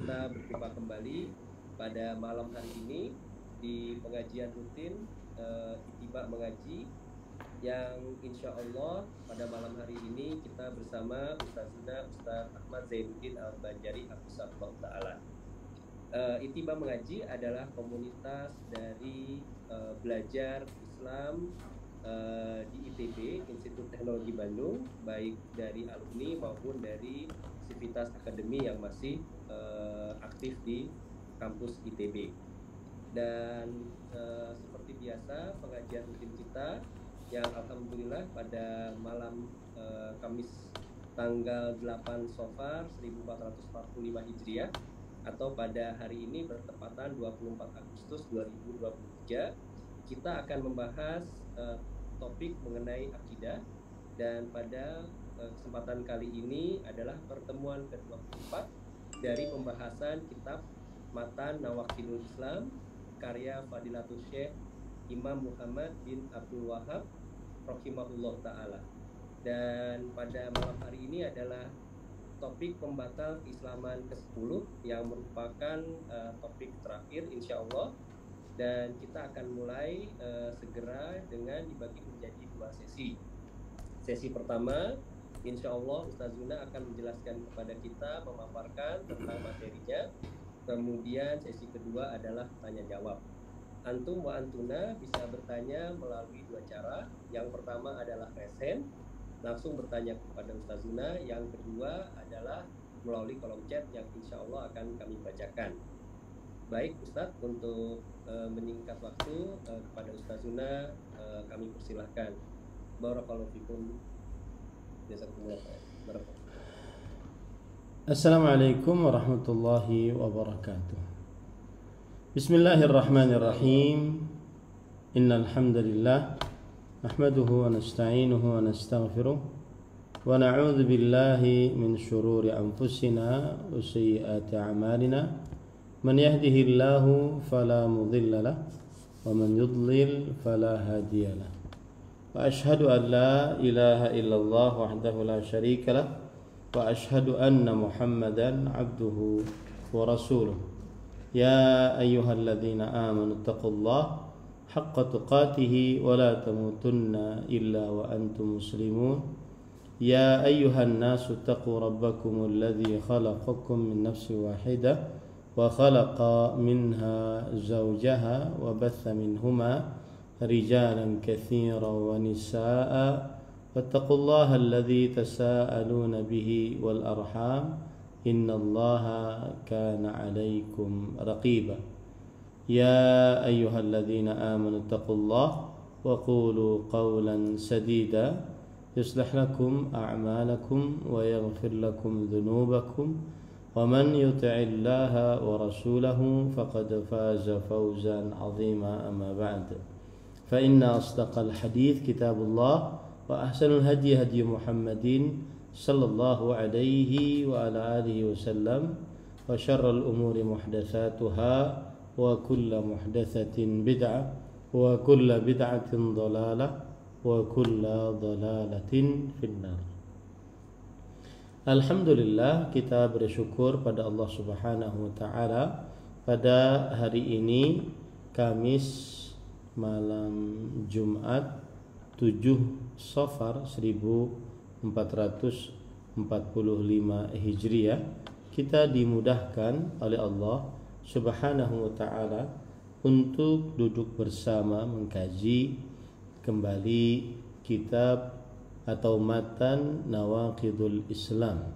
Kita berjumpa kembali pada malam hari ini di pengajian rutin Itiba Mengaji yang insya Allah pada malam hari ini kita bersama Ustazuna Ustaz Ahmad Zainuddin Al-Banjari Hafizahullah Ta'ala. Itiba Mengaji adalah komunitas dari belajar Islam di ITB, Institut Teknologi Bandung, baik dari alumni maupun dari sivitas akademi yang masih aktif di kampus ITB. Dan seperti biasa pengajian rutin kita yang alhamdulillah pada malam Kamis tanggal 8 Safar 1445 Hijriah atau pada hari ini bertepatan 24 Agustus 2023, kita akan membahas topik mengenai akidah, dan pada kesempatan kali ini adalah pertemuan ke-24 dari pembahasan kitab Matan Nawaqidul Islam karya Fadilatul Syekh Imam Muhammad bin Abdul Wahab rahimahullah ta'ala. Dan pada malam hari ini adalah topik pembatal keislaman ke-10 yang merupakan topik terakhir insya Allah. Dan kita akan mulai segera dengan dibagi menjadi 2 sesi. Sesi pertama, insya Allah Ustazuna akan menjelaskan kepada kita, memaparkan tentang materinya. Kemudian sesi kedua adalah tanya jawab. Antum wa antuna bisa bertanya melalui 2 cara. Yang pertama adalah raise hand, langsung bertanya kepada Ustazuna. Yang kedua adalah melalui kolom chat yang insya Allah akan kami bacakan. Baik Ustadz, untuk menyingkat waktu kepada Ustazuna kami persilahkan. Barakallahu fikum. Jazakumullah khair. Assalamualaikum warahmatullahi wabarakatuh. Bismillahirrahmanirrahim. Innal hamdalillah nahmaduhu wa nasta'inuhu wa nastaghfiruh wa na'udzu billahi min shururi anfusina wa sayyiati a'malina. Man yahdihillahu fala mudilla lahu wa man yudlil fala hadiya lahu. Wa ashhadu an la ilaha illallah wahdahu la syarika lahu wa ashhadu anna Muhammadan abduhu wa rasuluh. Ya ayyuhalladzina amanu taqullaha haqqa tuqatih wa la tamutunna illa wa antum muslimun. Ya ayyuhan nasu taqu rabbakumul ladzi khalaqakum min nafsin wahidah wa khalaqa minha zawjaha wa batha minhuma rijalan katsiran wa nisaa'a wattaqullaha alladzi tasaaluna bihi wal arham innallaha kana 'alaikum raqiba. Ya ayyuhalladzina amanu taqullaha wa qulu qawlan sadida yuslih lakum a'malakum wa yaghfir lakum dhunubakum wa man yuti'illaha wa rasulahu faqad faza fawzan 'azima. Amma ba'd, fa inna asdaqal hadits kitabullah wa ahsanul hadi hadi Muhammadin sallallahu alaihi wa ala alihi wasallam wa syarrul umuri muhdatsatuha wa kullu muhdatsatin bid'ah wa kullu bid'atin dhalalah wa kullu dhalalatin finnar. Alhamdulillah, kita bersyukur pada Allah Subhanahu wa taala pada hari ini Kamis malam Jumat 7 Safar 1445 Hijriah, kita dimudahkan oleh Allah Subhanahu wa taala untuk duduk bersama mengkaji kembali kitab atau Matan Nawaqidul Islam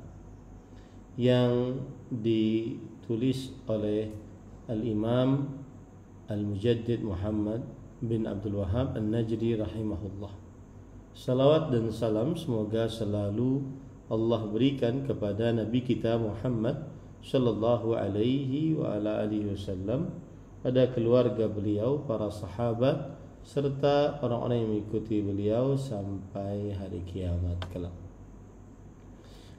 yang ditulis oleh Al-Imam Al-Mujaddid Muhammad bin Abdul Wahab An-Najdi rahimahullah. Salawat dan salam semoga selalu Allah berikan kepada Nabi kita Muhammad sallallahu alaihi wa ala alihi wasallam, pada keluarga beliau, para sahabat, serta orang-orang yang mengikuti beliau sampai hari kiamat kelak.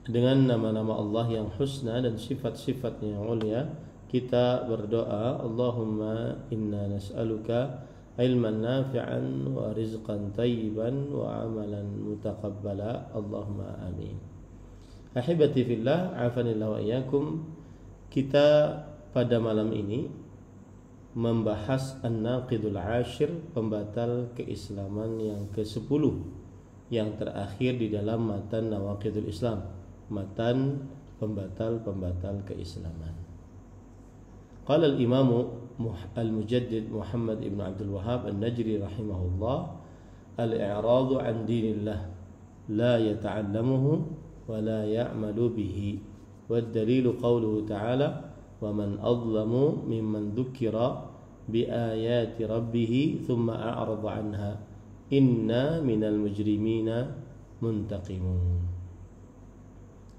Dengan nama-nama Allah yang husna dan sifat-sifatnya yang mulia, kita berdoa, Allahumma inna nas'aluka ilman nafi'an wa rizqan tayyiban wa amalan mutaqabbala. Allahumma amin. Ahibati fillah, afanillah wa iyyakum. kita pada malam ini membahas An-Naqidul Ashir, pembatal keislaman yang ke-10, yang terakhir di dalam matan Nawaqidul Islam, matan pembatal-pembatal keislaman. Qala al-Imam al-Mujaddid Muhammad ibn Abdul Wahhab An-Najri rahimahullah, al-i'radu an dinillah la yata'allamuhu wa la ya'malu bihi, wad dalilu qawluhu ta'ala wa man adlamu mimman dzukira bi ayati rabbih thumma a'rada anha inna minal mujrimina muntaqimun.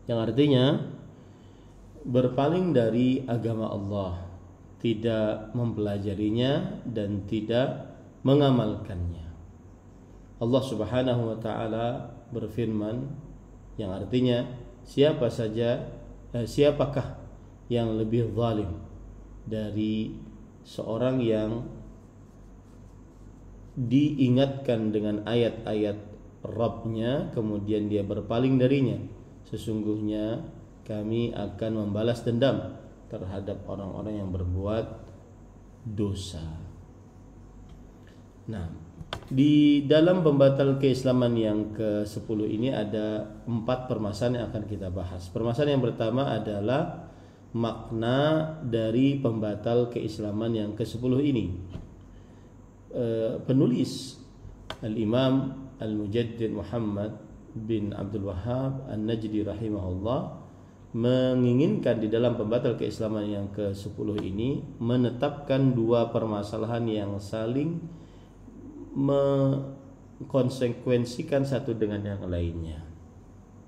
Yang artinya berpaling dari agama Allah, tidak mempelajarinya dan tidak mengamalkannya. Allah Subhanahu wa taala berfirman, yang artinya siapakah yang lebih zalim dari seorang yang diingatkan dengan ayat-ayat Rabb-nya kemudian dia berpaling darinya. Sesungguhnya kami akan membalas dendam terhadap orang-orang yang berbuat dosa. Nah, di dalam pembatal keislaman yang ke-10 ini ada 4 permasalahan yang akan kita bahas. Permasalahan yang pertama adalah makna dari pembatal keislaman yang ke-10 ini. Penulis Al-Imam Al-Mujaddid Muhammad bin Abdul Wahhab An-Najdi rahimahullah menginginkan di dalam pembatal keislaman yang ke-10 ini menetapkan 2 permasalahan yang saling mengkonsekuensikan satu dengan yang lainnya.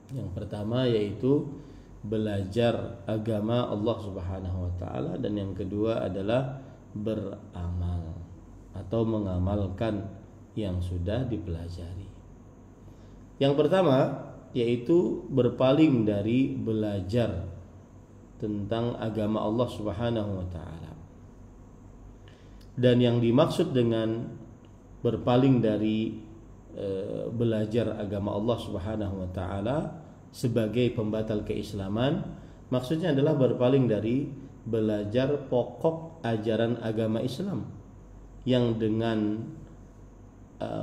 Yang pertama yaitu belajar agama Allah Subhanahu wa taala, dan yang kedua adalah beramal atau mengamalkan yang sudah dipelajari. Yang pertama yaitu berpaling dari belajar tentang agama Allah Subhanahu wa taala. Dan yang dimaksud dengan berpaling dari belajar agama Allah Subhanahu wa taala sebagai pembatal keislaman, maksudnya adalah berpaling dari belajar pokok ajaran agama Islam, yang dengan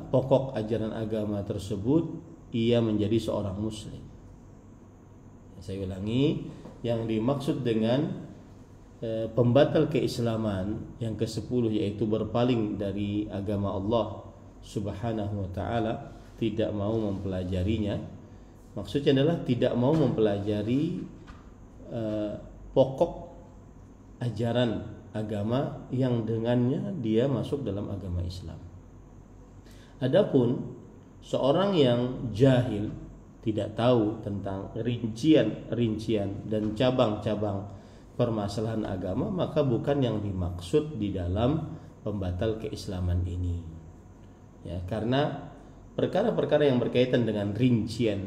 pokok ajaran agama tersebut ia menjadi seorang muslim. Saya ulangi, yang dimaksud dengan pembatal keislaman yang ke-10 yaitu berpaling dari agama Allah Subhanahu wa taala, tidak mau mempelajarinya. Maksudnya adalah tidak mau mempelajari pokok ajaran agama yang dengannya dia masuk dalam agama Islam. Adapun seorang yang jahil, tidak tahu tentang rincian dan cabang-cabang permasalahan agama, maka bukan yang dimaksud di dalam pembatal keislaman ini. Ya, karena perkara-perkara yang berkaitan dengan rincian,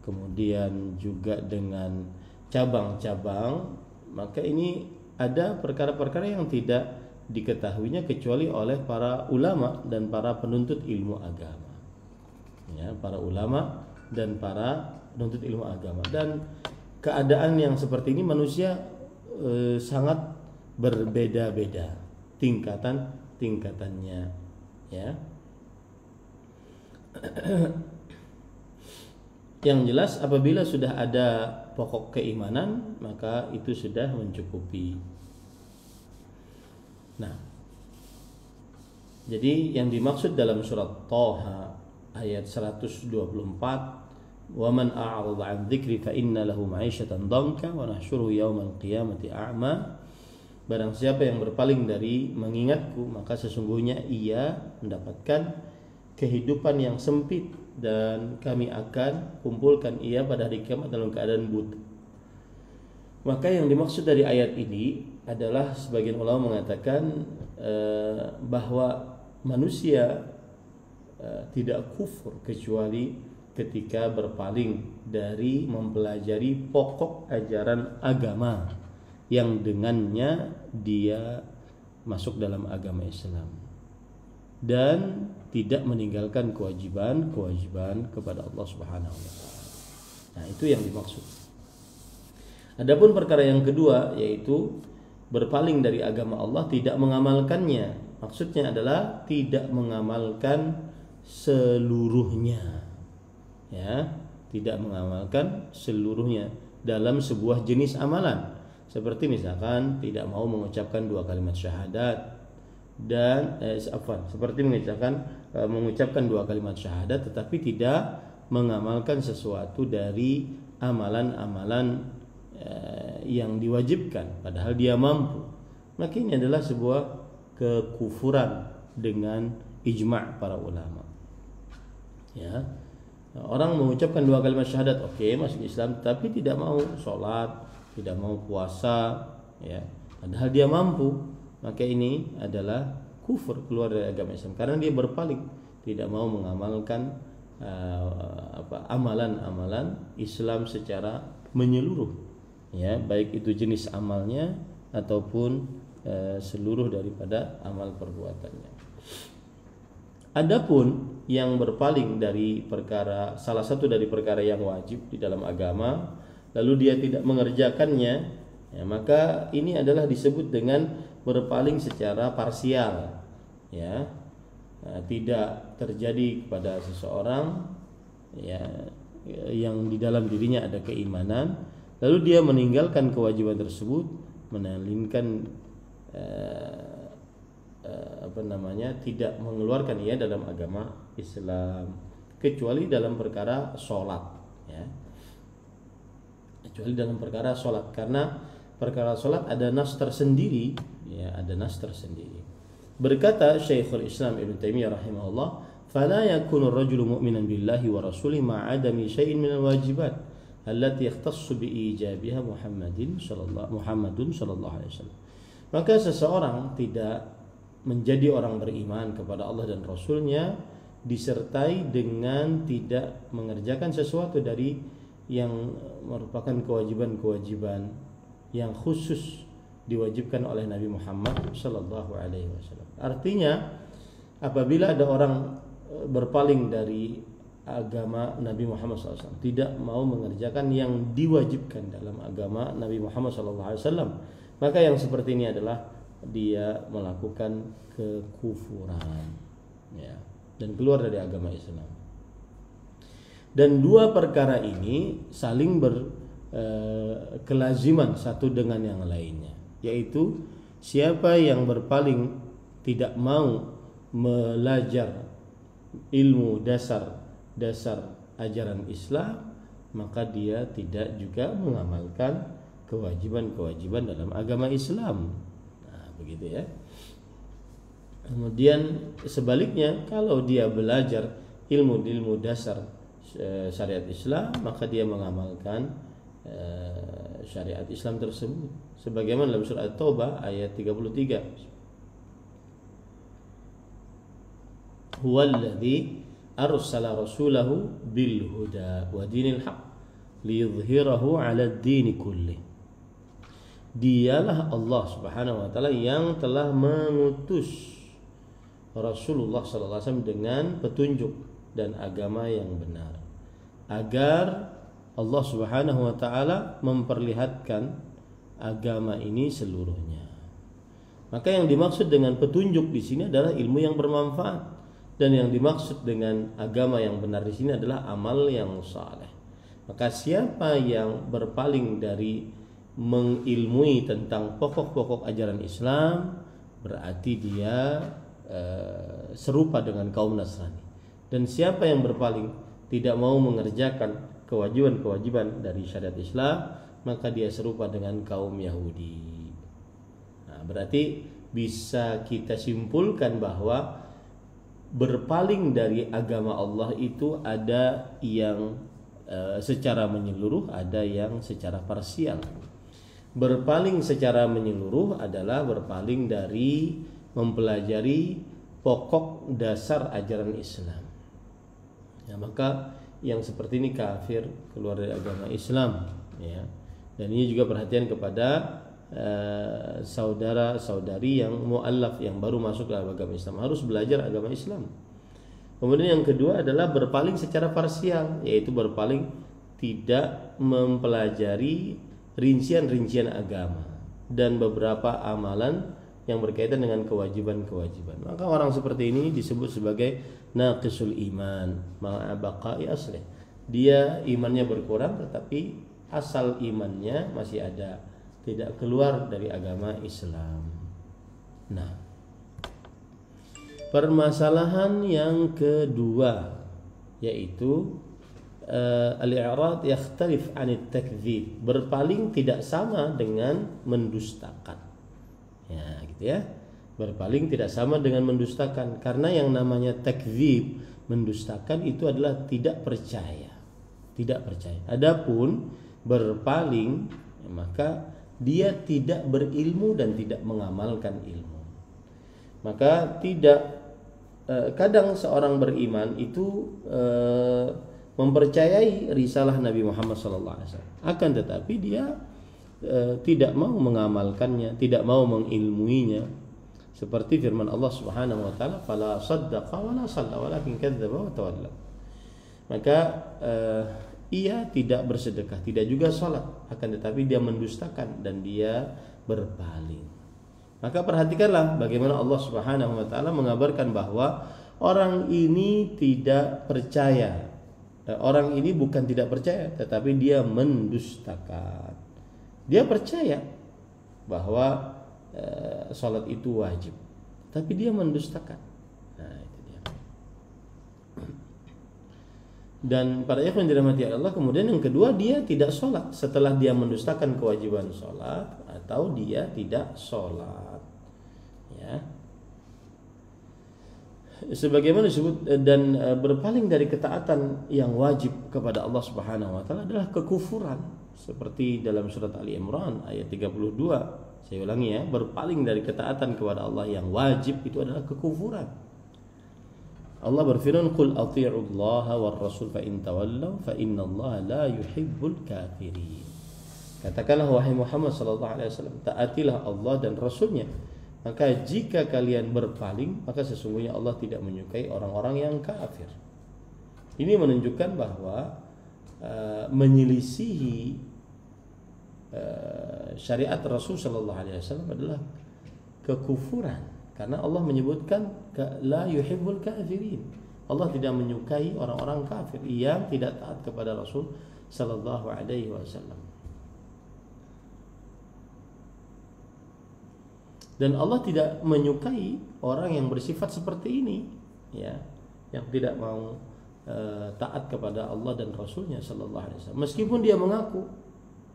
kemudian juga dengan cabang-cabang, maka ini ada perkara-perkara yang tidak diketahuinya kecuali oleh para ulama dan para penuntut ilmu agama. Ya, para ulama dan para penuntut ilmu agama. Dan keadaan yang seperti ini manusia sangat berbeda-beda tingkatannya, ya. Yang jelas apabila sudah ada pokok keimanan, maka itu sudah mencukupi. Nah, jadi yang dimaksud dalam surat Thaha ayat 124, "Wa man a'rada 'an dzikri fa inna lahu ma'isyatan dhanka wa nahsyuruhu yaumal qiyamati a'ma." Barang siapa yang berpaling dari mengingatku, maka sesungguhnya ia mendapatkan kehidupan yang sempit dan kami akan kumpulkan ia pada hari kiamat dalam keadaan buta. Maka yang dimaksud dari ayat ini adalah sebagian ulama mengatakan bahwa manusia tidak kufur kecuali ketika berpaling dari mempelajari pokok ajaran agama yang dengannya dia masuk dalam agama Islam dan tidak meninggalkan kewajiban kepada Allah Subhanahu wa taala. Nah, itu yang dimaksud. Adapun perkara yang kedua yaitu berpaling dari agama Allah, tidak mengamalkannya. Maksudnya adalah tidak mengamalkan seluruhnya. Ya, tidak mengamalkan seluruhnya dalam sebuah jenis amalan. Seperti misalkan tidak mau mengucapkan 2 kalimat syahadat dan seperti mengucapkan 2 kalimat syahadat tetapi tidak mengamalkan sesuatu dari amalan-amalan yang diwajibkan padahal dia mampu, maka ini adalah sebuah kekufuran dengan ijma' para ulama. Ya, orang mengucapkan 2 kalimat syahadat, oke, masuk Islam, tapi tidak mau sholat, tidak mau puasa, ya, padahal dia mampu, maka ini adalah kufur, keluar dari agama Islam karena dia berpaling, tidak mau mengamalkan amalan-amalan Islam secara menyeluruh, ya, baik itu jenis amalnya ataupun seluruh daripada amal perbuatannya. Adapun yang berpaling dari perkara, salah satu dari perkara yang wajib di dalam agama, lalu dia tidak mengerjakannya, ya, maka ini adalah disebut dengan berpaling secara parsial, ya, tidak terjadi kepada seseorang, ya, yang di dalam dirinya ada keimanan, lalu dia meninggalkan kewajiban tersebut, menalingkan tidak mengeluarkan ia dalam agama Islam, kecuali dalam perkara sholat, ya, kecuali dalam perkara sholat, karena perkara sholat ada nas tersendiri, ya, ada nas tersendiri. Berkata Syekhul Islam Ibnu Taimiyah rahimahullah, "Fala yakunu ar-rajulu mu'minan billahi wa rasulihi ma'adami syai'in minal wajibat allati yakhtassu bi ijabiha Muhammadun sallallahu alaihi wasallam." Maka seseorang tidak menjadi orang beriman kepada Allah dan Rasulnya disertai dengan tidak mengerjakan sesuatu dari yang merupakan kewajiban-kewajiban yang khusus diwajibkan oleh Nabi Muhammad sallallahu alaihi wasallam. Artinya apabila ada orang berpaling dari agama Nabi Muhammad SAW, tidak mau mengerjakan yang diwajibkan dalam agama Nabi Muhammad SAW, maka yang seperti ini adalah dia melakukan kekufuran, ya, dan keluar dari agama Islam. Dan dua perkara ini saling berkelaziman satu dengan yang lainnya, yaitu siapa yang berpaling tidak mau belajar ilmu dasar ajaran Islam, maka dia tidak juga mengamalkan kewajiban-kewajiban dalam agama Islam. Nah, begitu ya. Kemudian sebaliknya, kalau dia belajar ilmu dasar syariat Islam, maka dia mengamalkan syariat Islam tersebut. Sebagaimana dalam surah At-Taubah ayat 33. Huwallazi arsala rasulahu bil huda wa dinil haq liyudhhirahu 'ala ad-din kullih. Dialah Allah Subhanahu wa taala yang telah mengutus Rasulullah sallallahu alaihi wasallam dengan petunjuk dan agama yang benar, agar Allah Subhanahu wa taala memperlihatkan agama ini seluruhnya. Maka yang dimaksud dengan petunjuk di sini adalah ilmu yang bermanfaat, dan yang dimaksud dengan agama yang benar di sini adalah amal yang saleh. Maka siapa yang berpaling dari mengilmui tentang pokok-pokok ajaran Islam, berarti dia serupa dengan kaum Nasrani. Dan siapa yang berpaling tidak mau mengerjakan kewajiban-kewajiban dari syariat Islam, maka dia serupa dengan kaum Yahudi. Nah, berarti bisa kita simpulkan bahwa berpaling dari agama Allah itu ada yang secara menyeluruh, ada yang secara parsial. Berpaling secara menyeluruh adalah berpaling dari mempelajari pokok dasar ajaran Islam. Ya, maka yang seperti ini kafir, keluar dari agama Islam, ya. Dan ini juga perhatian kepada saudara-saudari yang mu'allaf, yang baru masuk dalam agama Islam, harus belajar agama Islam. Kemudian yang kedua adalah berpaling secara parsial, yaitu berpaling tidak mempelajari rincian-rincian agama dan beberapa amalan yang berkaitan dengan kewajiban-kewajiban. Maka orang seperti ini disebut sebagai naqisul iman ma'a baqa'i aslih. Dia imannya berkurang tetapi asal imannya masih ada, tidak keluar dari agama Islam. Nah, permasalahan yang kedua yaitu al-i'rad yakhtalif 'anit takdzib, berpaling tidak sama dengan mendustakan. Ya, gitu ya. Berpaling tidak sama dengan mendustakan, karena yang namanya takdzib, mendustakan itu adalah tidak percaya. Tidak percaya. Adapun berpaling, maka dia tidak berilmu dan tidak mengamalkan ilmu. Maka kadang seorang beriman itu mempercayai risalah Nabi Muhammad SAW, akan tetapi dia tidak mau mengamalkannya, tidak mau mengilmuinya, seperti firman Allah Subhanahu wa taala, fala saddaqa wala shalla walakin kadzdzaba wa tawalla. Maka ia tidak bersedekah, tidak juga salat, akan tetapi dia mendustakan dan dia berpaling. Maka perhatikanlah bagaimana Allah Subhanahu wa taala mengabarkan bahwa orang ini tidak percaya. Orang ini bukan tidak percaya, tetapi dia mendustakan. Dia percaya bahwa salat itu wajib, tapi dia mendustakan. Nah, itu dia. Dan pada ikhwan dirahmati Allah, kemudian yang kedua, dia tidak sholat setelah dia mendustakan kewajiban sholat, atau dia tidak sholat, ya. Sebagaimana disebut, dan berpaling dari ketaatan yang wajib kepada Allah Subhanahu wa taala adalah kekufuran, seperti dalam surat Ali Imran ayat 32. Saya ulangi ya, berpaling dari ketaatan kepada Allah yang wajib itu adalah kekufuran. Allah berfirman, "Qul athi'ullaha war rasul fa in tawallaw fa innallaha la yuhibbul kafirin." Katakanlah wahai Muhammad sallallahu alaihi wasallam, taatilah Allah dan Rasulnya. Maka jika kalian berpaling, maka sesungguhnya Allah tidak menyukai orang-orang yang kafir. Ini menunjukkan bahwa menyelisihi syariat Rasul sallallahu alaihi wasallam adalah kekufuran, karena Allah menyebutkan la yuhibbul kafirin. Allah tidak menyukai orang-orang kafir yang tidak taat kepada Rasul sallallahu alaihi wasallam. Dan Allah tidak menyukai orang yang bersifat seperti ini, ya, yang tidak mau taat kepada Allah dan Rasulnya sallallahu alaihi wasallam. Meskipun dia mengaku,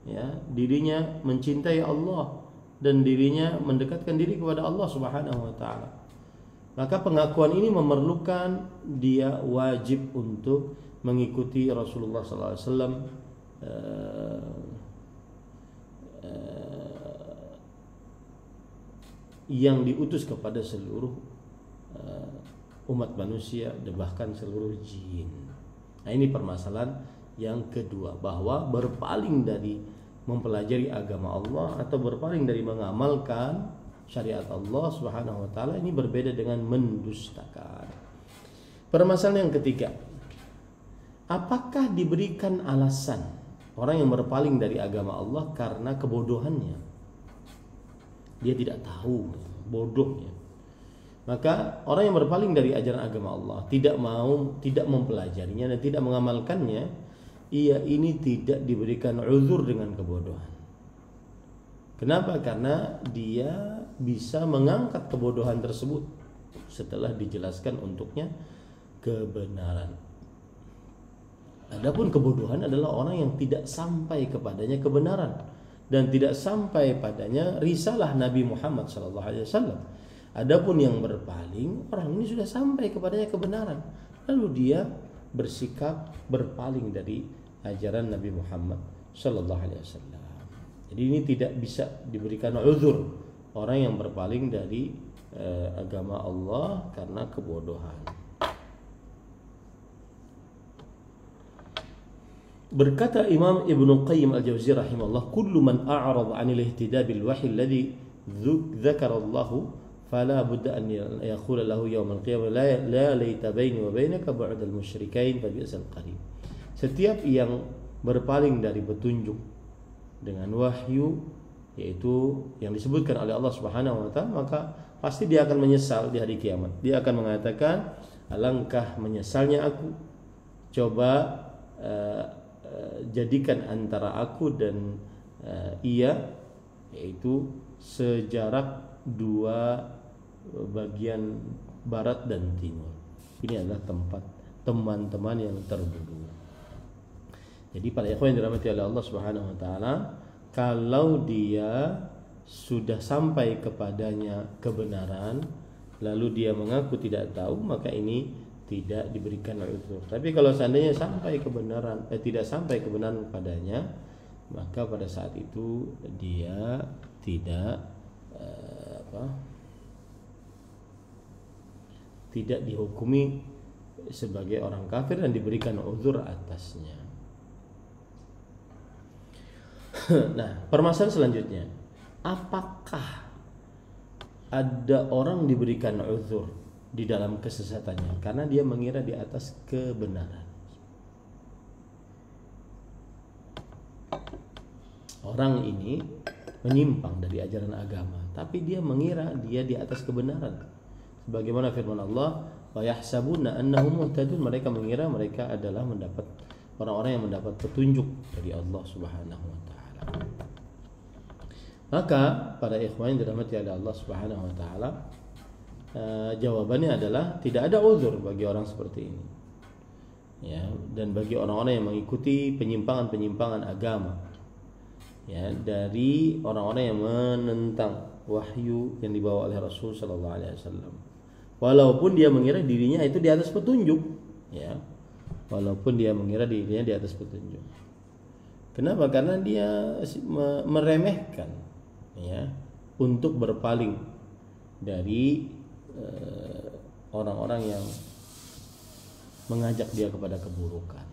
ya, dirinya mencintai Allah dan dirinya mendekatkan diri kepada Allah Subhanahu wa taala. Maka pengakuan ini memerlukan dia wajib untuk mengikuti Rasulullah sallallahu alaihi wasallam yang diutus kepada seluruh umat manusia dan bahkan seluruh jin. Nah, ini permasalahan yang kedua, bahwa berpaling dari mempelajari agama Allah atau berpaling dari mengamalkan syariat Allah Subhanahu wa taala ini berbeda dengan mendustakan. Permasalahan yang ketiga, apakah diberikan alasan orang yang berpaling dari agama Allah karena kebodohannya? Dia tidak tahu, bodohnya. Maka orang yang berpaling dari ajaran agama Allah, tidak mempelajarinya dan tidak mengamalkannya, ia ini tidak diberikan uzur dengan kebodohan. Kenapa? Karena dia bisa mengangkat kebodohan tersebut setelah dijelaskan untuknya kebenaran. Adapun kebodohan adalah orang yang tidak sampai kepadanya kebenaran dan tidak sampai padanya risalah Nabi Muhammad SAW. Adapun yang berpaling, orang ini sudah sampai kepadanya kebenaran, lalu dia bersikap berpaling dari ajaran Nabi Muhammad SAW. Jadi ini tidak bisa diberikan uzur orang yang berpaling dari agama Allah karena kebodohan. Berkata Imam Ibnu Qayyim Al-Jauziyah rahimahullah, kullu man a'rada 'anil ihtida' bil wahyi alladhi dzakara Allah fala budda an yaqula lahu yawm al-qiyamah la laita baini wa bainaka ba'd al-musyrikain fa bi'sal qarin. Setiap yang berpaling dari petunjuk dengan wahyu, yaitu yang disebutkan oleh Allah Subhanahu wa taala, maka pasti dia akan menyesal di hari kiamat. Dia akan mengatakan, alangkah menyesalnya aku, coba jadikan antara aku dan ia, yaitu sejarak 2 bagian barat dan timur. Ini adalah tempat teman-teman yang terburuk. Jadi para ikhwan yang dirahmati oleh Allah Subhanahu wa taala, kalau dia sudah sampai kepadanya kebenaran lalu dia mengaku tidak tahu, maka ini tidak diberikan uzur. Tapi kalau seandainya sampai kebenaran tidak sampai kebenaran padanya, maka pada saat itu dia tidak tidak dihukumi sebagai orang kafir dan diberikan uzur atasnya. Nah, permasalahan selanjutnya, apakah ada orang diberikan uzur di dalam kesesatannya karena dia mengira di atas kebenaran? Orang ini menyimpang dari ajaran agama, tapi dia mengira dia di atas kebenaran. Sebagaimana firman Allah, wa yahsabuna annahum muhtadun, mereka mengira mereka adalah mendapat orang-orang yang mendapat petunjuk dari Allah Subhanahu wa taala. Maka para ikhwan yang dirahmati oleh Allah Subhanahu wa taala, jawabannya adalah tidak ada uzur bagi orang seperti ini. Ya, dan bagi orang-orang yang mengikuti penyimpangan-penyimpangan agama, ya, dari orang-orang yang menentang wahyu yang dibawa oleh Rasul sallallahu alaihi wasallam. Walaupun dia mengira dirinya itu di atas petunjuk, ya. Walaupun dia mengira dirinya di atas petunjuk. Kenapa? Karena dia meremehkan, ya, untuk berpaling dari orang-orang yang mengajak dia kepada keburukan.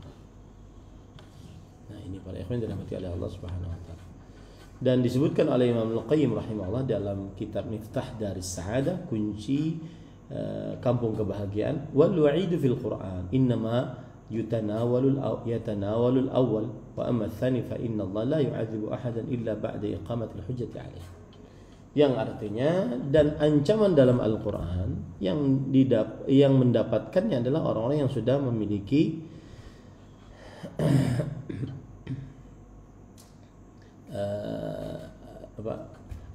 Nah, ini para ikhwan dirahmati oleh Allah Subhanahu wa taala. Dan disebutkan oleh Imam Al-Qayyim rahimahullah dalam kitab Miftah Daris Sa'adah, kunci kampung kebahagiaan, wal wa'idu fil Qur'an innama yatanawalul awwal wa amma ats-tsani fa inna Allah la yu'adzibu ahadan illa ba'da iqamatil hujjati 'alaihi. Yang artinya, dan ancaman dalam Al-Qur'an yang mendapatkannya adalah orang-orang yang sudah memiliki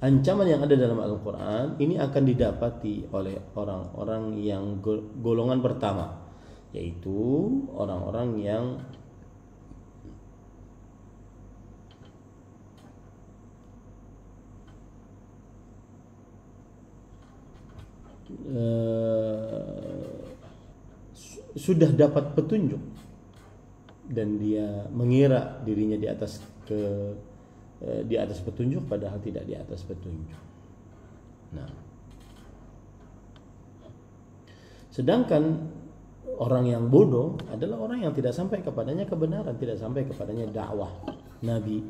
ancaman yang ada dalam Al-Quran ini akan didapati oleh orang-orang yang golongan pertama, yaitu orang-orang yang sudah dapat petunjuk dan dia mengira dirinya di atas petunjuk padahal tidak di atas petunjuk. Nah, sedangkan orang yang bodoh adalah orang yang tidak sampai kepadanya kebenaran, tidak sampai kepadanya dakwah Nabi.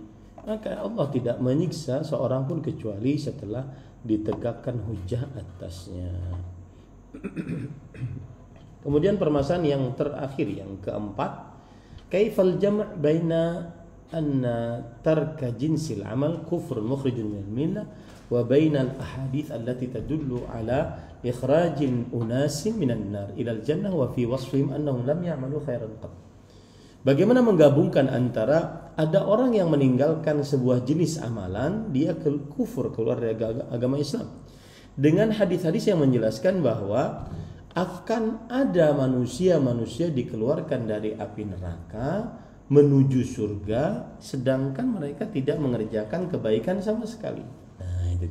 Maka Allah tidak menyiksa seorang pun kecuali setelah ditegakkan hujjah atasnya. Kemudian permasalahan yang terakhir, yang keempat, kaifal jam' baina anna tarka jinsil amal kufrun mukhrijun minal millah wa bainal ahadits allati tadullu ala ikhrajin unasin minan nar ilal jannah wa fi wasfihim annahum lam ya'malu khairan qat. Bagaimana menggabungkan antara ada orang yang meninggalkan sebuah jenis amalan, dia kufur, keluar dari agama Islam, dengan hadis-hadis yang menjelaskan bahwa akan ada manusia-manusia dikeluarkan dari api neraka menuju surga, sedangkan mereka tidak mengerjakan kebaikan sama sekali. Nah, itu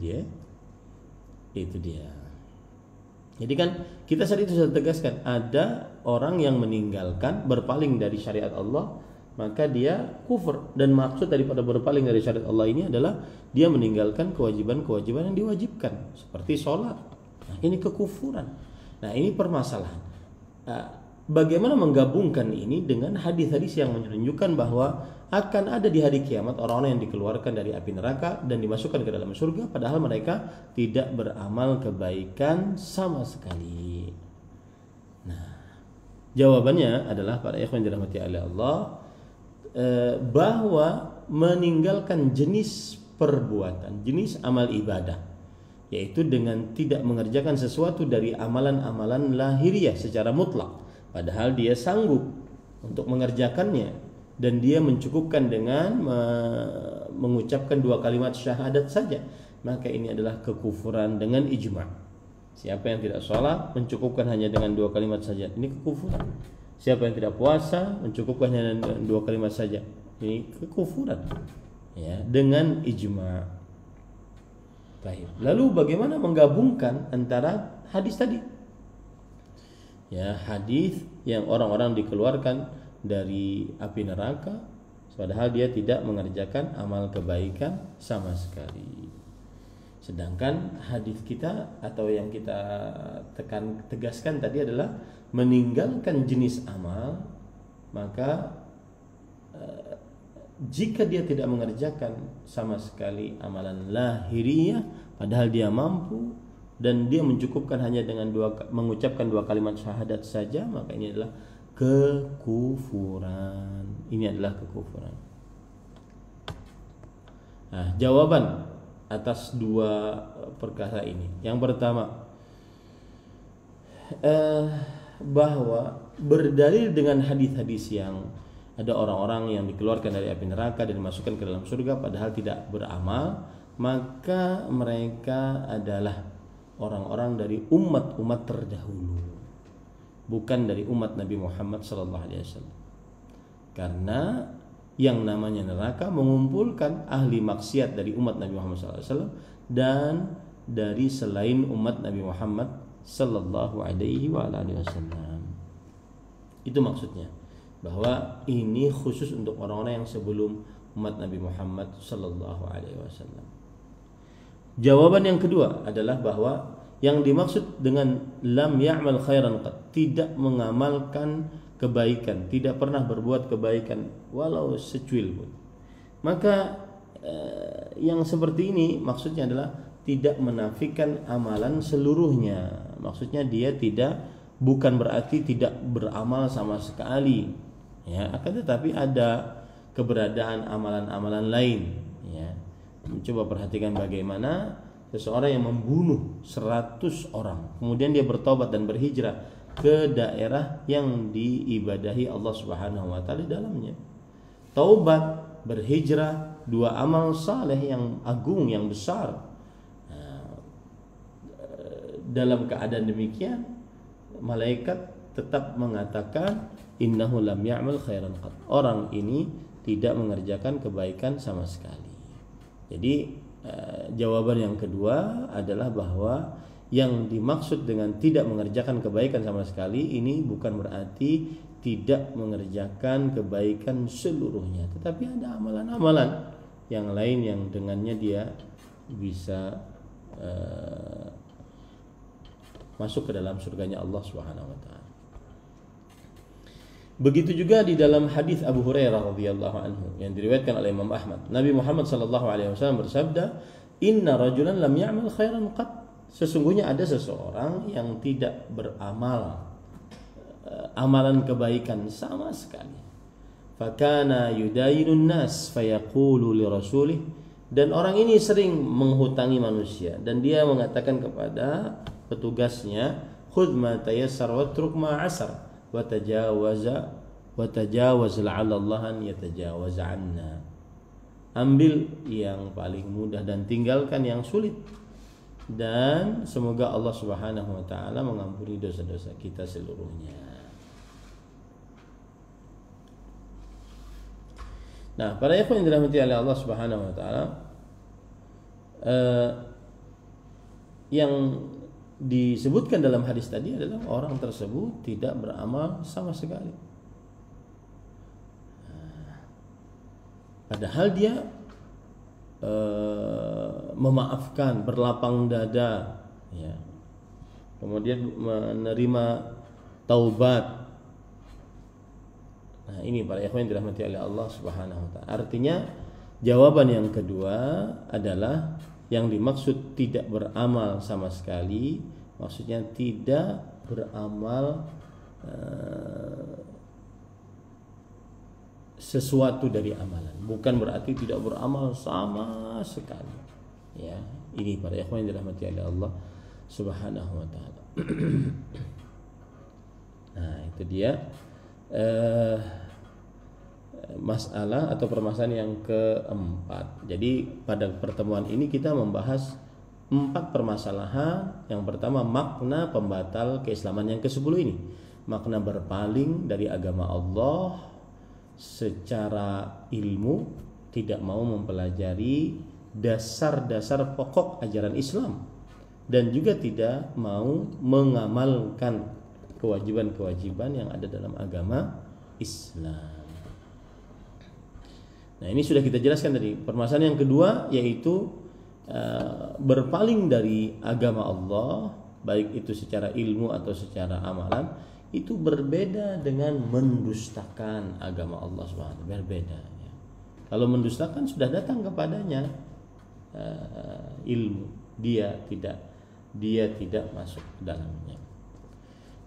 dia. Jadi kan kita saat itu sudah tegaskan, ada orang yang meninggalkan, berpaling dari syariat Allah, maka dia kufur. Dan maksud daripada berpaling dari syariat Allah ini adalah dia meninggalkan kewajiban-kewajiban yang diwajibkan, seperti sholat. Nah, ini kekufuran. Nah, ini permasalahan. Bagaimana menggabungkan ini dengan hadis-hadis yang menunjukkan bahwa akan ada di hari kiamat orang-orang yang dikeluarkan dari api neraka dan dimasukkan ke dalam surga padahal mereka tidak beramal kebaikan sama sekali. Nah, jawabannya adalah para ikhwan dirahmati oleh Allah, bahwa meninggalkan jenis perbuatan, jenis amal ibadah, yaitu dengan tidak mengerjakan sesuatu dari amalan-amalan lahiriah secara mutlak, padahal dia sanggup untuk mengerjakannya dan dia mencukupkan dengan mengucapkan 2 kalimat syahadat saja, maka ini adalah kekufuran dengan ijma'. Siapa yang tidak sholat mencukupkan hanya dengan 2 kalimat saja, ini kekufuran. Siapa yang tidak puasa mencukupkan hanya dengan 2 kalimat saja, ini kekufuran, ya, dengan ijma'. Baik. Lalu bagaimana menggabungkan antara hadis tadi? Ya, hadis yang orang-orang dikeluarkan dari api neraka padahal dia tidak mengerjakan amal kebaikan sama sekali. Sedangkan hadis kita atau yang kita tegaskan tadi adalah meninggalkan jenis amal, maka jika dia tidak mengerjakan sama sekali amalan lahiriah padahal dia mampu dan dia mencukupkan hanya dengan mengucapkan 2 kalimat syahadat saja, maka ini adalah kekufuran. Ini adalah kekufuran. Nah, jawaban atas 2 perkara ini. Yang pertama, bahwa berdalil dengan hadis-hadis yang ada orang-orang yang dikeluarkan dari api neraka dan dimasukkan ke dalam surga padahal tidak beramal, maka mereka adalah orang-orang dari umat-umat terdahulu, bukan dari umat Nabi Muhammad SAW. Karena yang namanya neraka mengumpulkan ahli maksiat dari umat Nabi Muhammad SAW dan dari selain umat Nabi Muhammad SAW. Itu maksudnya, bahwa ini khusus untuk orang-orang yang sebelum umat Nabi Muhammad SAW. Jawaban yang kedua adalah bahwa yang dimaksud dengan lam ya'mal khairan qad, tidak mengamalkan kebaikan, tidak pernah berbuat kebaikan walau secuil pun. Maka yang seperti ini maksudnya adalah tidak menafikan amalan seluruhnya. Maksudnya dia bukan berarti tidak beramal sama sekali, ya, akan tetapi ada keberadaan amalan-amalan lain, ya. Coba perhatikan bagaimana seseorang yang membunuh 100 orang kemudian dia bertobat dan berhijrah ke daerah yang diibadahi Allah Subhanahu wa taala dalamnya. Taubat, berhijrah, 2 amal saleh yang agung, yang besar. Dalam keadaan demikian, malaikat tetap mengatakan innahu lam ya'mal khairan qad. Orang ini tidak mengerjakan kebaikan sama sekali. Jadi jawaban yang kedua adalah bahwa yang dimaksud dengan tidak mengerjakan kebaikan sama sekali ini bukan berarti tidak mengerjakan kebaikan seluruhnya, tetapi ada amalan-amalan yang lain yang dengannya dia bisa masuk ke dalam surganya Allah Subhanahu wa taala. Begitu juga di dalam hadis Abu Hurairah radhiyallahu anhu yang diriwayatkan oleh Imam Ahmad. Nabi Muhammad sallallahu alaihi wasallam bersabda, "Inna rajulan lam ya'mal khairan qat." Sesungguhnya ada seseorang yang tidak beramal amalan kebaikan sama sekali. Fakana yudayinun nas fayaqulu li rasulih, dan orang ini sering menghutangi manusia dan dia mengatakan kepada petugasnya, "Khudh ma tayassar watruk ma 'asar wa tajawaz la'alla Allah an yatajawaz 'anna." Ambil yang paling mudah dan tinggalkan yang sulit, dan semoga Allah Subhanahu wa taala mengampuni dosa-dosa kita seluruhnya. Nah, para ikhwan yang dirahmati oleh Allah Subhanahu wa taala, yang disebutkan dalam hadis tadi adalah orang tersebut tidak beramal sama sekali. Padahal dia memaafkan, berlapang dada, ya. Kemudian menerima taubat. Nah, ini para ikhwan yang dirahmati oleh Allah Subhanahu wa taala. Artinya jawaban yang kedua adalah yang dimaksud tidak beramal sama sekali, maksudnya tidak beramal sesuatu dari amalan, bukan berarti tidak beramal sama sekali. Ya, ini para ikhwan yang dirahmati oleh Allah Subhanahu wa taala. Nah, itu dia masalah atau permasalahan yang keempat. Jadi pada pertemuan ini kita membahas 4 permasalahan. Yang pertama, makna pembatal keislaman. Yang ke-10 ini, makna berpaling dari agama Allah secara ilmu, tidak mau mempelajari dasar-dasar pokok ajaran Islam, dan juga tidak mau mengamalkan kewajiban-kewajiban yang ada dalam agama Islam. Nah, ini sudah kita jelaskan tadi. Permasalahan yang kedua yaitu berpaling dari agama Allah, baik itu secara ilmu atau secara amalan, itu berbeda dengan mendustakan agama Allah Subhanahu. Berbeda. Ya. Kalau mendustakan sudah datang kepadanya ilmu, dia tidak masuk ke dalamnya.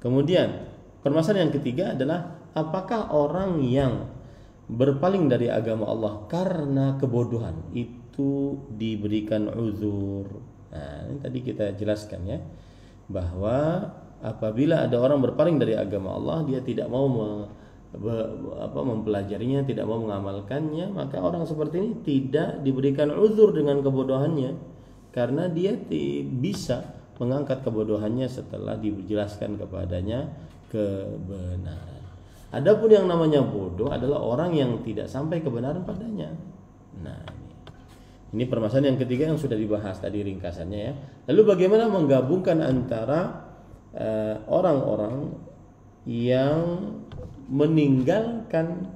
Kemudian permasalahan yang ketiga adalah apakah orang yang berpaling dari agama Allah karena kebodohan itu diberikan uzur. Nah, ini tadi kita jelaskan ya, bahwa apabila ada orang berpaling dari agama Allah, dia tidak mau mempelajarinya, tidak mau mengamalkannya, maka orang seperti ini tidak diberikan uzur dengan kebodohannya, karena dia bisa mengangkat kebodohannya setelah dijelaskan kepadanya kebenaran. Adapun yang namanya bodoh adalah orang yang tidak sampai kebenaran padanya. Nah, ini permasalahan yang ketiga yang sudah dibahas tadi ringkasannya ya. Lalu bagaimana menggabungkan antara orang-orang yang meninggalkan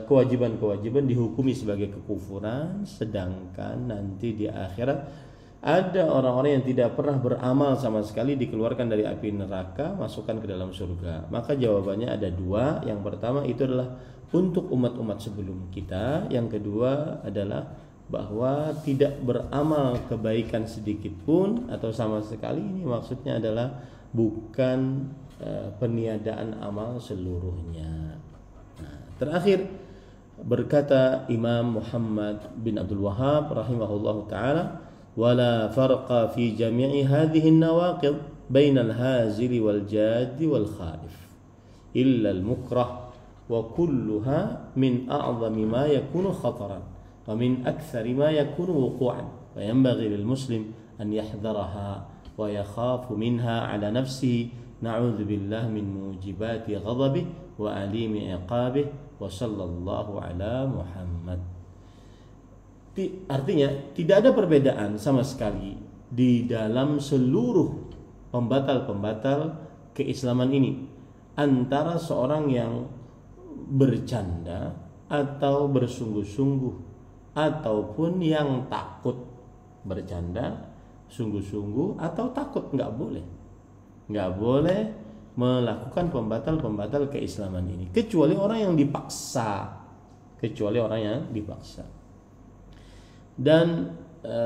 kewajiban-kewajiban dihukumi sebagai kekufuran, sedangkan nanti di akhirat ada orang-orang yang tidak pernah beramal sama sekali, dikeluarkan dari api neraka, masukkan ke dalam surga. Maka jawabannya ada 2. Yang pertama itu adalah untuk umat-umat sebelum kita. Yang kedua adalah bahwa tidak beramal kebaikan sedikit pun atau sama sekali. Ini maksudnya adalah bukan peniadaan amal seluruhnya. Nah, terakhir berkata Imam Muhammad bin Abdul Wahhab rahimahullahu taala, wala farqa fi jami'i hadhihi an-nawaqid baina al-hazil wal jad wal khaif illa al-mukrah wa kulluha min a'zami ma yakunu khataran wa min akthari ma yakunu wuqu'an wa yanbaghi lil muslim an yahdharaha wa yakhafu minha ala nafsihi na'udzu billah min mujibati ghadabihi wa alimi iqabihi wa sallallahu ala Muhammad. Artinya tidak ada perbedaan sama sekali di dalam seluruh pembatal-pembatal keislaman ini antara seorang yang bercanda atau bersungguh-sungguh ataupun yang takut. Bercanda, sungguh-sungguh atau takut, nggak boleh melakukan pembatal-pembatal keislaman ini, kecuali orang yang dipaksa. Dan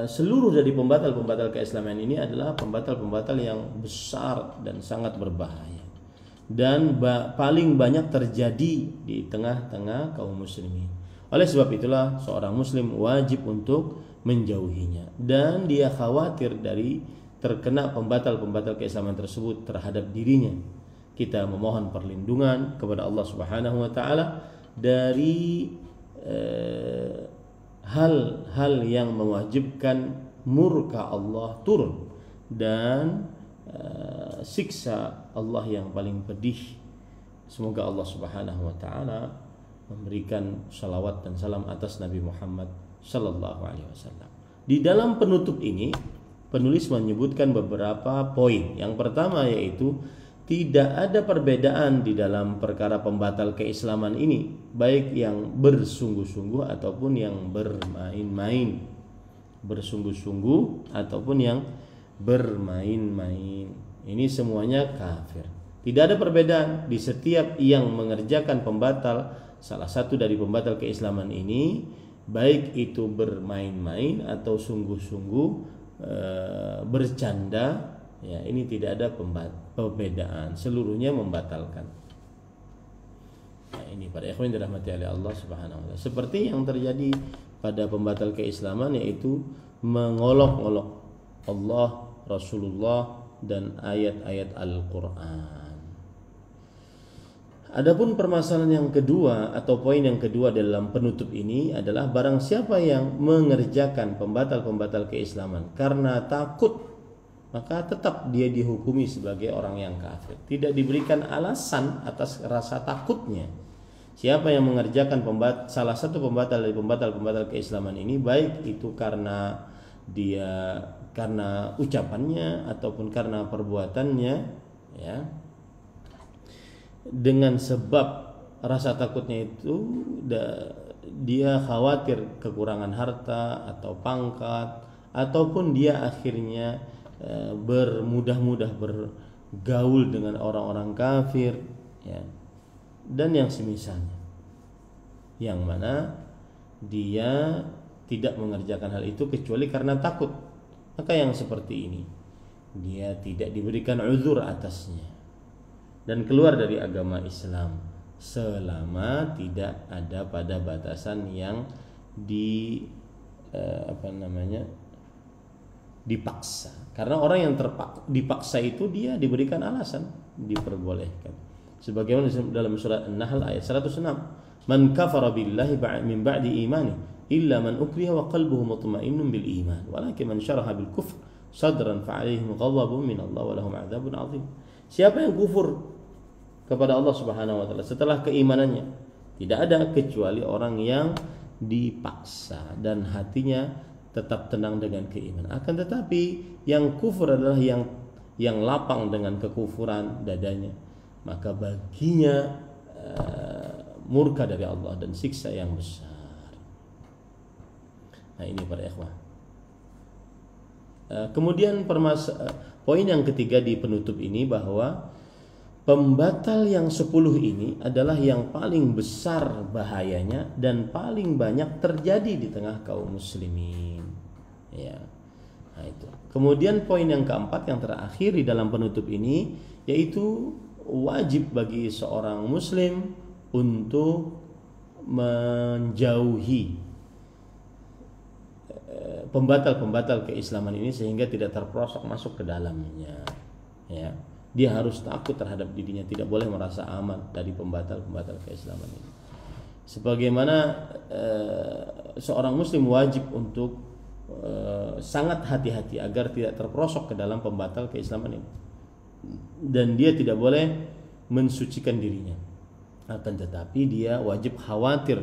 seluruh dari pembatal-pembatal keislaman ini adalah pembatal-pembatal yang besar dan sangat berbahaya, dan paling banyak terjadi di tengah-tengah kaum muslimin. Oleh sebab itulah seorang muslim wajib untuk menjauhinya, dan dia khawatir dari terkena pembatal-pembatal keislaman tersebut terhadap dirinya. Kita memohon perlindungan kepada Allah Subhanahu wa taala dari hal-hal yang mewajibkan murka Allah turun dan siksa Allah yang paling pedih. Semoga Allah Subhanahu wa taala memberikan salawat dan salam atas Nabi Muhammad sallallahu alaihi wasallam. Di dalam penutup ini penulis menyebutkan beberapa poin. Yang pertama yaitu tidak ada perbedaan di dalam perkara pembatal keislaman ini, baik yang bersungguh-sungguh ataupun yang bermain-main. Bersungguh-sungguh ataupun yang bermain-main. Ini semuanya kafir. Tidak ada perbedaan di setiap yang mengerjakan pembatal, salah satu dari pembatal keislaman ini, baik itu bermain-main atau sungguh-sungguh bercanda. Ya, ini tidak ada perbedaan, seluruhnya membatalkan. Nah, ini para ikhwan yang dirahmati oleh Allah Subhanahu wa taala. Seperti yang terjadi pada pembatal keislaman, yaitu mengolok-olok Allah, Rasulullah, dan ayat-ayat Al-Qur'an. Adapun permasalahan yang kedua atau poin yang kedua dalam penutup ini adalah barang siapa yang mengerjakan pembatal-pembatal keislaman karena takut, maka tetap dia dihukumi sebagai orang yang kafir. Tidak diberikan alasan atas rasa takutnya. Siapa yang mengerjakan salah satu pembatal dari pembatal-pembatal keislaman ini, baik itu karena ucapannya ataupun karena perbuatannya, ya, dengan sebab rasa takutnya itu dia khawatir kekurangan harta atau pangkat, ataupun dia akhirnya bermudah-mudah bergaul dengan orang-orang kafir, ya, dan yang semisalnya, yang mana dia tidak mengerjakan hal itu kecuali karena takut, maka yang seperti ini dia tidak diberikan uzur atasnya dan keluar dari agama Islam selama tidak ada pada batasan yang dipaksa. Karena orang yang dipaksa itu dia diberikan alasan, diperbolehkan. Sebagaimana dalam surat An-Nahl ayat 106, "Man kafara billahi min ba'di imani illa man ukriha wa qalbuhu mutma'innun bil iman, walakin man syaraha bil kufr sadran fa 'alaihim ghadabun min Allah wa lahum 'adzabun 'adzim." Siapa yang kufur kepada Allah Subhanahu wa taala setelah keimanannya, tidak ada kecuali orang yang dipaksa dan hatinya tetap tenang dengan keimanan. Akan tetapi yang kufur adalah yang lapang dengan kekufuran dadanya, maka baginya murka dari Allah dan siksa yang besar. Nah, ini para ikhwah. Kemudian poin yang ketiga di penutup ini, bahwa pembatal yang 10 ini adalah yang paling besar bahayanya dan paling banyak terjadi di tengah kaum muslimin, ya. Nah, itu. Kemudian poin yang keempat yang terakhir di dalam penutup ini, yaitu wajib bagi seorang muslim untuk menjauhi pembatal-pembatal keislaman ini sehingga tidak terperosok masuk ke dalamnya, ya. Dia harus takut terhadap dirinya, tidak boleh merasa aman dari pembatal-pembatal keislaman ini. Sebagaimana seorang muslim wajib untuk sangat hati-hati agar tidak terperosok ke dalam pembatal keislaman ini, dan dia tidak boleh mensucikan dirinya. Akan tetapi dia wajib khawatir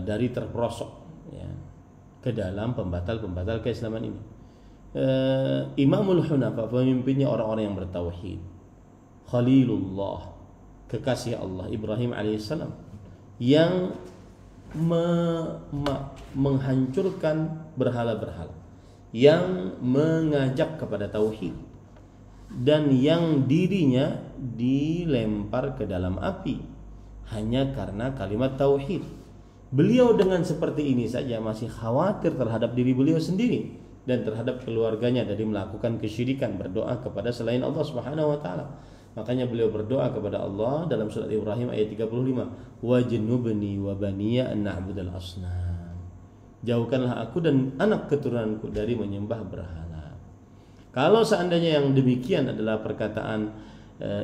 dari terperosok, ya, ke dalam pembatal-pembatal keislaman ini. Imamul Hunafa, pemimpinnya orang-orang yang bertauhid, Khalilullah, kekasih Allah, Ibrahim alaihissalam, yang menghancurkan berhala-berhala, yang mengajak kepada tauhid, dan yang dirinya dilempar ke dalam api hanya karena kalimat tauhid. Beliau dengan seperti ini saja masih khawatir terhadap diri beliau sendiri dan terhadap keluarganya dari melakukan kesyirikan, berdoa kepada selain Allah Subhanahu wa taala. Makanya beliau berdoa kepada Allah dalam surat Ibrahim ayat 35, "Wajnubni wa baniya an na'budal asnam." Jauhkanlah aku dan anak keturunanku dari menyembah berhala. Kalau seandainya yang demikian adalah perkataan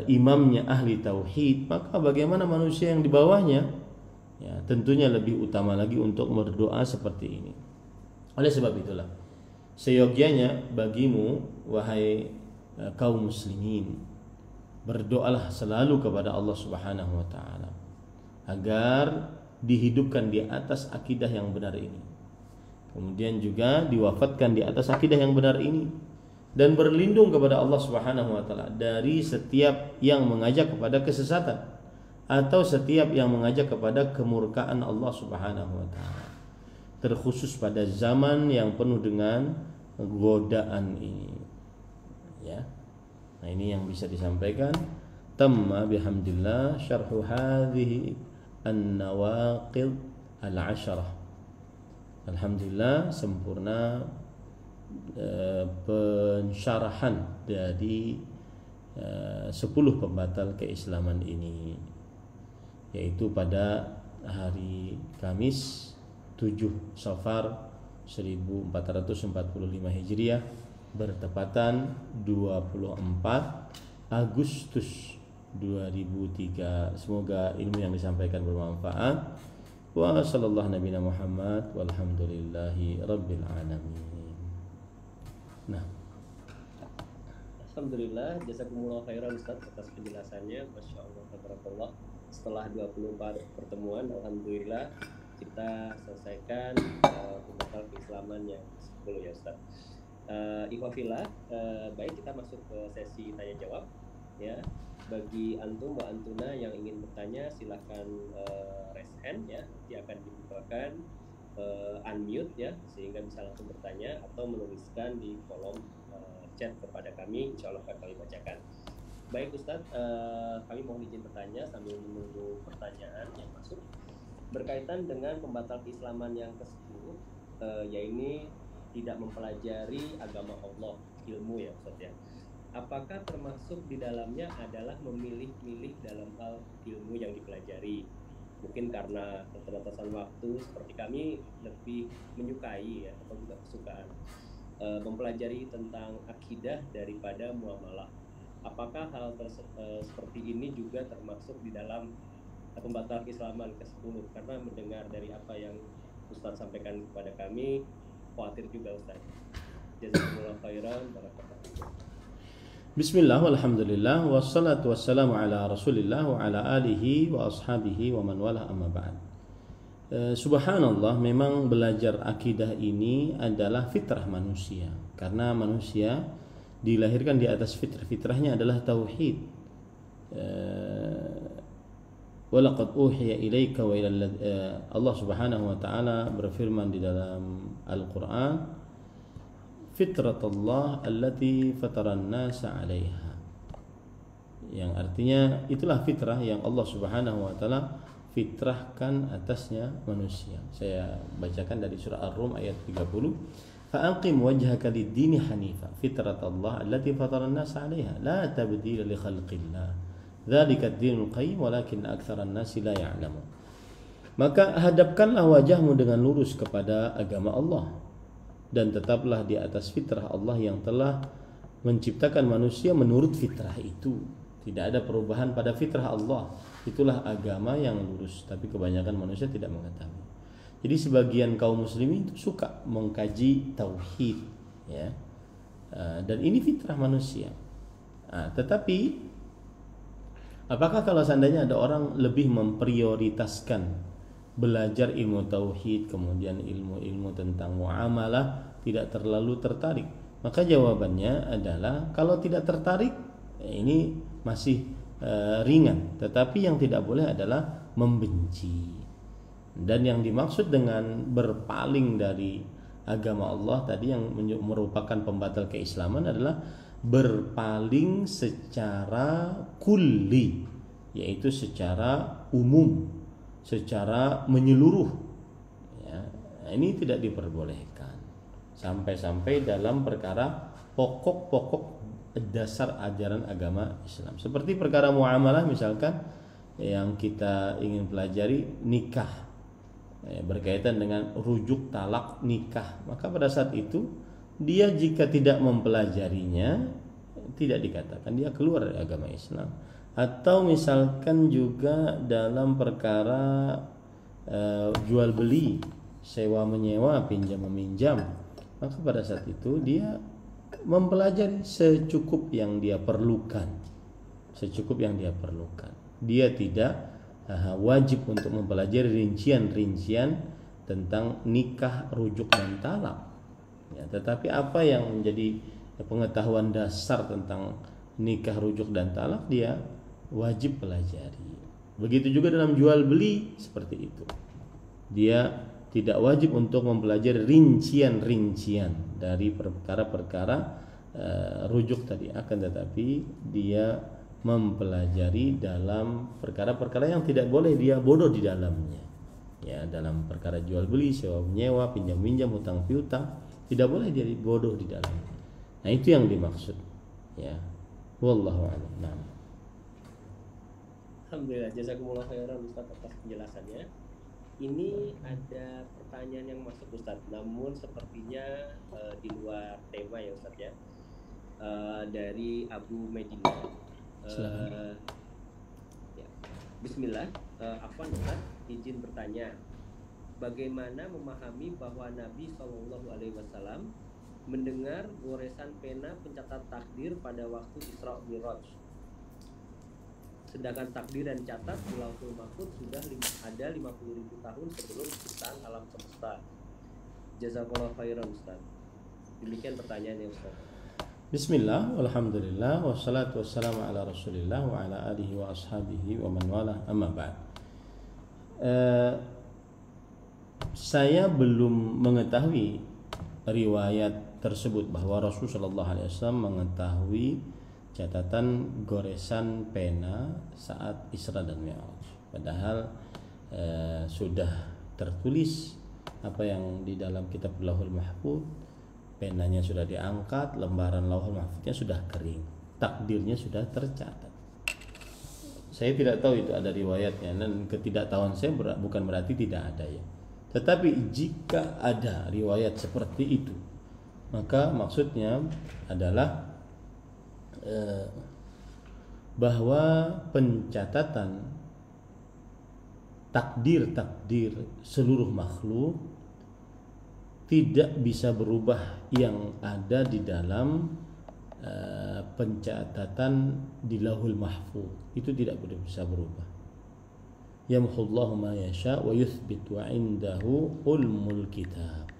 imamnya ahli tauhid, maka bagaimana manusia yang di bawahnya? Ya, tentunya lebih utama lagi untuk berdoa seperti ini. Oleh sebab itulah, seyogyanya bagimu wahai kaum muslimin, berdoalah selalu kepada Allah Subhanahu wa taala agar dihidupkan di atas akidah yang benar ini, kemudian juga diwafatkan di atas akidah yang benar ini, dan berlindung kepada Allah Subhanahu wa taala dari setiap yang mengajak kepada kesesatan atau setiap yang mengajak kepada kemurkaan Allah Subhanahu wa taala, terkhusus pada zaman yang penuh dengan godaan ini, ya. Nah, ini yang bisa disampaikan. Tamma bihamdillah syarhu hadhihi an-nawaqid al-'asharah. Alhamdulillah sempurna pensyarahan dari 10 pembatal keislaman ini. yaitu pada hari Kamis 7 Safar 1445 Hijriah bertepatan 24 Agustus 2003. Semoga ilmu yang disampaikan bermanfaat. Wa sallallahu nabiyana Muhammad walhamdulillahi rabbil alamin. Nah, alhamdulillah, jazakumullah khairan Ustaz atas penjelasannya. Masya Allah, tabarakallah. Setelah 24 pertemuan, alhamdulillah kita selesaikan pembatal keislaman yang 10 ya Ustaz. Ikhwafillah, baik, kita masuk ke sesi tanya jawab ya. Bagi antum wa antuna yang ingin bertanya, silahkan raise hand ya, nanti akan dibukakan unmute ya, sehingga bisa langsung bertanya atau menuliskan di kolom chat kepada kami, insya Allah akan kami bacakan. Baik Ustadz, kami mohon izin bertanya sambil menunggu pertanyaan yang masuk berkaitan dengan pembatal keislaman yang ke-10, yaitu tidak mempelajari agama Allah, ilmu ya Ustadz ya. Apakah termasuk di dalamnya adalah memilih-milih dalam hal ilmu yang dipelajari? Mungkin karena keterbatasan waktu, seperti kami lebih menyukai ya, atau juga kesukaan mempelajari tentang akidah daripada muamalah. Apakah hal seperti ini juga termasuk di dalam pembatal keislaman ke-10? Karena mendengar dari apa yang Ustaz sampaikan kepada kami, khawatir juga Ustaz. Jazakumullah khairan, barakallahu fikum. Bismillah, walhamdulillah, wassalatu wassalamu ala rasulillah wa ala alihi wa ashabihi wa man wala amma ba'd. Subhanallah, memang belajar akidah ini adalah fitrah manusia. Karena manusia dilahirkan di atas fitrah. Fitrahnya adalah tauhid. Walaqad uhiya ilaika wa ila Allah Subhanahu wa taala berfirman di dalam Al-Qur'an, fitratullah allati fataran nasa 'alaiha, yang artinya itulah fitrah yang Allah Subhanahu wa taala fitrahkan atasnya manusia. Saya bacakan dari surah Ar-Rum ayat 30. Fa'aqim wajhaka lid-dini hanifa fitratallah allati fataran nasa 'alaiha la tabdila li khalqillah dzalika ad-dinul qayyim walakin aktsaran nasi la ya'lamun. Maka hadapkanlah wajahmu dengan lurus kepada agama Allah dan tetaplah di atas fitrah Allah yang telah menciptakan manusia menurut fitrah itu. Tidak ada perubahan pada fitrah Allah. Itulah agama yang lurus. Tapi kebanyakan manusia tidak mengetahui. Jadi sebagian kaum muslimin itu suka mengkaji tauhid, ya. Dan ini fitrah manusia. Tetapi apakah kalau seandainya ada orang lebih memprioritaskan belajar ilmu tauhid, kemudian ilmu-ilmu tentang muamalah, tidak terlalu tertarik? Maka jawabannya adalah kalau tidak tertarik, ini masih ringan. Tetapi yang tidak boleh adalah membenci. Dan yang dimaksud dengan berpaling dari agama Allah tadi, yang merupakan pembatal keislaman, adalah berpaling secara kulli, yaitu secara umum, secara menyeluruh ya. Ini tidak diperbolehkan sampai-sampai dalam perkara pokok-pokok dasar ajaran agama Islam, seperti perkara muamalah misalkan yang kita ingin pelajari, nikah berkaitan dengan rujuk talak nikah. Maka pada saat itu dia jika tidak mempelajarinya, tidak dikatakan dia keluar dari agama Islam. Atau misalkan juga dalam perkara jual beli, sewa menyewa, pinjam meminjam, maka pada saat itu dia mempelajari secukup yang dia perlukan, Dia tidak wajib untuk mempelajari rincian-rincian tentang nikah, rujuk dan talak ya. Tetapi apa yang menjadi pengetahuan dasar tentang nikah, rujuk dan talak, dia wajib pelajari. Begitu juga dalam jual beli seperti itu. Dia tidak wajib untuk mempelajari rincian-rincian dari perkara-perkara rujuk tadi, akan tetapi dia mempelajari dalam perkara-perkara yang tidak boleh dia bodoh di dalamnya. Ya, dalam perkara jual beli, sewa menyewa, pinjam minjam, hutang piutang, tidak boleh dia bodoh di dalamnya. Nah, itu yang dimaksud. Ya. Wallahu a'lam. Nah. Alhamdulillah, jazakumullah khairan Ustaz atas penjelasannya. Ini ada pertanyaan yang masuk Ustaz, namun sepertinya di luar tema ya Ustaz ya. Dari Abu Medina. Ya. Bismillah, Afwan Ustaz, izin bertanya. Bagaimana memahami bahwa Nabi Shallallahu Alaihi Wasallam mendengar goresan pena pencatat takdir pada waktu Isra Mi'raj, sedangkan takdir dan catat di Lauhul Mahfuz sudah ada 50.000 tahun sebelum penciptaan alam semesta. Jazakallahu khairan Ustaz. Demikian pertanyaannya Ustaz. Bismillah, alhamdulillah, wassalatu wassalamu ala rasulillah wa ala alihi wa ashabihi wa man walah, amma ba'd. Saya belum mengetahui riwayat tersebut bahwa Rasulullah SAW mengetahui catatan goresan pena saat Isra dan Mi'raj. Padahal sudah tertulis apa yang di dalam kitab Lauhul Mahfuz, penanya sudah diangkat, lembaran Lauhul Mahfuznya sudah kering, takdirnya sudah tercatat. Saya tidak tahu itu ada riwayatnya, dan ketidaktahuan saya bukan berarti tidak ada ya. Tetapi jika ada riwayat seperti itu, maka maksudnya adalah bahwa pencatatan takdir seluruh makhluk tidak bisa berubah yang ada di dalam pencatatan di Lauhul Mahfuz. Itu tidak bisa berubah. Yamhullahu ma yasha wa yuthbit wa indahu ulmul kitab.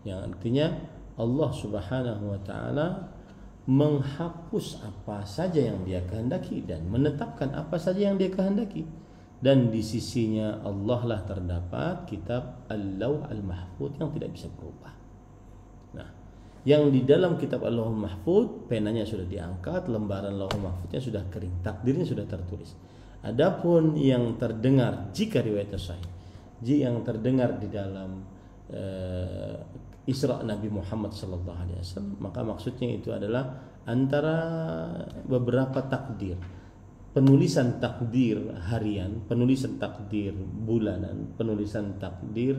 Yang artinya Allah Subhanahu wa taala menghapus apa saja yang Dia kehendaki dan menetapkan apa saja yang Dia kehendaki. Dan di sisinya Allah lah terdapat kitab Al-Lauh Al-Mahfuz yang tidak bisa berubah. Nah, yang di dalam kitab Al-Lauh Mahfuz, penanya sudah diangkat, lembaran Lauh Mahfuznya sudah kering, takdirnya sudah tertulis. Adapun yang terdengar, jika riwayatnya sahih, yang terdengar di dalam Isra Nabi Muhammad SAW, maka maksudnya itu adalah antara beberapa takdir, penulisan takdir harian, penulisan takdir bulanan, penulisan takdir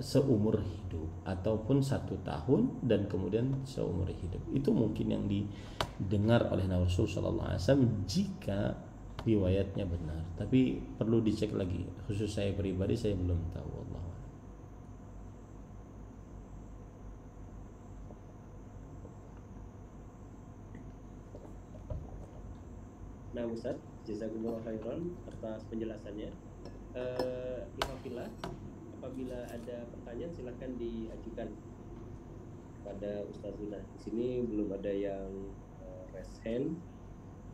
seumur hidup, ataupun 1 tahun dan kemudian seumur hidup. Itu mungkin yang didengar oleh Nabi Rasulullah SAW jika riwayatnya benar. Tapi perlu dicek lagi. Khusus saya pribadi, saya belum tahu. Allah. Nah Ustaz, jazakumullah khairan atas penjelasannya. Ikhwafillah, apabila ada pertanyaan silahkan diajukan pada Ustazuna. Di sini belum ada yang raise hand,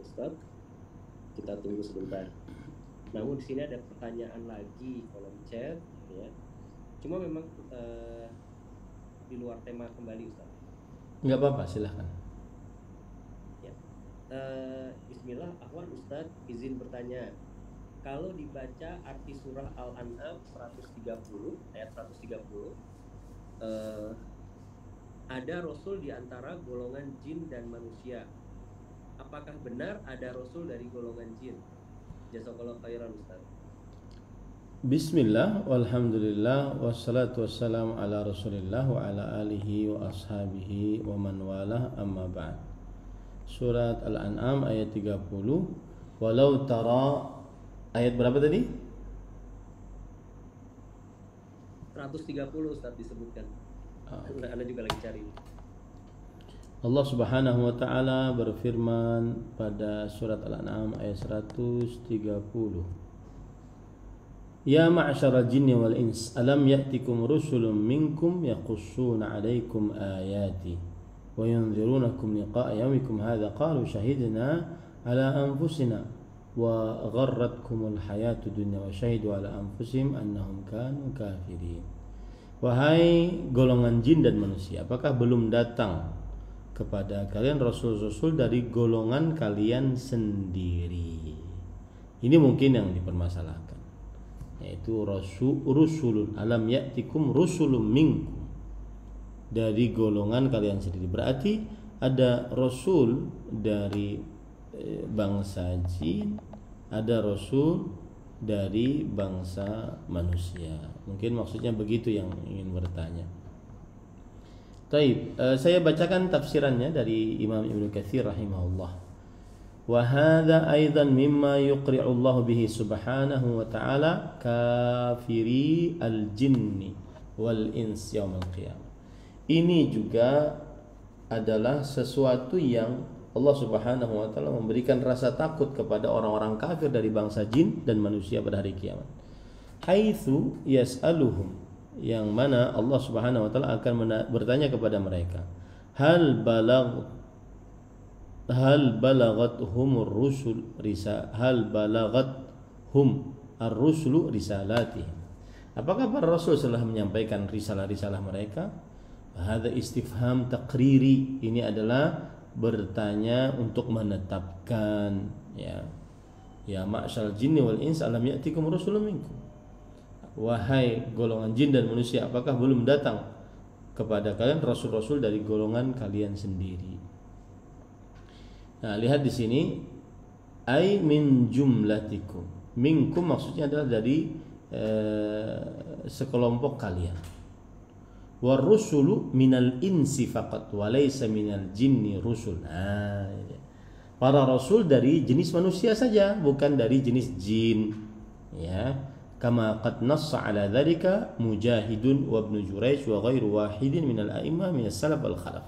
Ustaz. Kita tunggu sebentar. Namun di sini ada pertanyaan lagi kolom chat, ya. Cuma memang di luar tema kembali, Ustaz. Enggak apa-apa, silahkan. Ya. Bismillah, Ahwan Ustaz, izin bertanya. Kalau dibaca arti surah Al-An'am 130 ayat 130, ada rasul di antara golongan jin dan manusia. Apakah benar ada rasul dari golongan jin? Jazakallahu khairan Ustaz. Bismillah, walhamdulillah, wassalatu wassalamu ala rasulillah wa ala alihi wa ashabihi wa man walah, amma ba'd. Surat Al-An'am ayat 30. Walau tara, ayat berapa tadi? 130 Ustaz disebutkan. Anda juga lagi cari. Allah Subhanahu wa taala berfirman pada surat Al-An'am ayat 130. Ya ma'syara jinni wal ins, alam ya'tikum rusulun minkum yaqussuna 'alaikum ayati wa yunzirunakum liqa'a yawmikum hadza qalu shahidna 'ala anfusina wa gharratkumul hayatud dunya wa syahidu 'ala anfusihim annahum kanu kafirin. Wahai golongan jin dan manusia, apakah belum datang kepada kalian rasul-rasul dari golongan kalian sendiri? Ini mungkin yang dipermasalahkan, yaitu rusulun, alam ya'tikum rusulun minkum, dari golongan kalian sendiri. Berarti ada rasul dari bangsa jin ada rasul dari bangsa manusia. Mungkin maksudnya begitu yang ingin bertanya. Taib, saya bacakan tafsirannya dari Imam Ibnu Katsir rahimahullah. Wa hadza aidan mimma yuqri'u Allah bihi subhanahu wa ta'ala kafiri al-jinni wal ins yaumil qiyamah. Ini juga adalah sesuatu yang Allah Subhanahu wa taala memberikan rasa takut kepada orang-orang kafir dari bangsa jin dan manusia pada hari kiamat. Haitsu yas'aluhum, yang mana Allah Subhanahu wa taala akan bertanya kepada mereka, hal balagathumur rusul ar-rusulu risalatihim. Apakah para rasul telah menyampaikan risalah-risalah mereka? Hadza istifham taqriri, ini adalah bertanya untuk menetapkan, ya ma'syal jinni wal ins alam ya'tikum rusulun minkum, wahai golongan jin dan manusia, apakah belum datang kepada kalian rasul-rasul dari golongan kalian sendiri. Nah, lihat di sini, ai min jumlatikum, minkum maksudnya adalah dari sekelompok kalian. Warusulu minal insi faqat walaysa minal jinni rusul. Para rasul dari jenis manusia saja, bukan dari jenis jin. Ya, kama qad nassa ala dzalika Mujahidun wa Ibnu Jurayj wa ghairu wahidin minal a'immah minas salaf wal khalaf.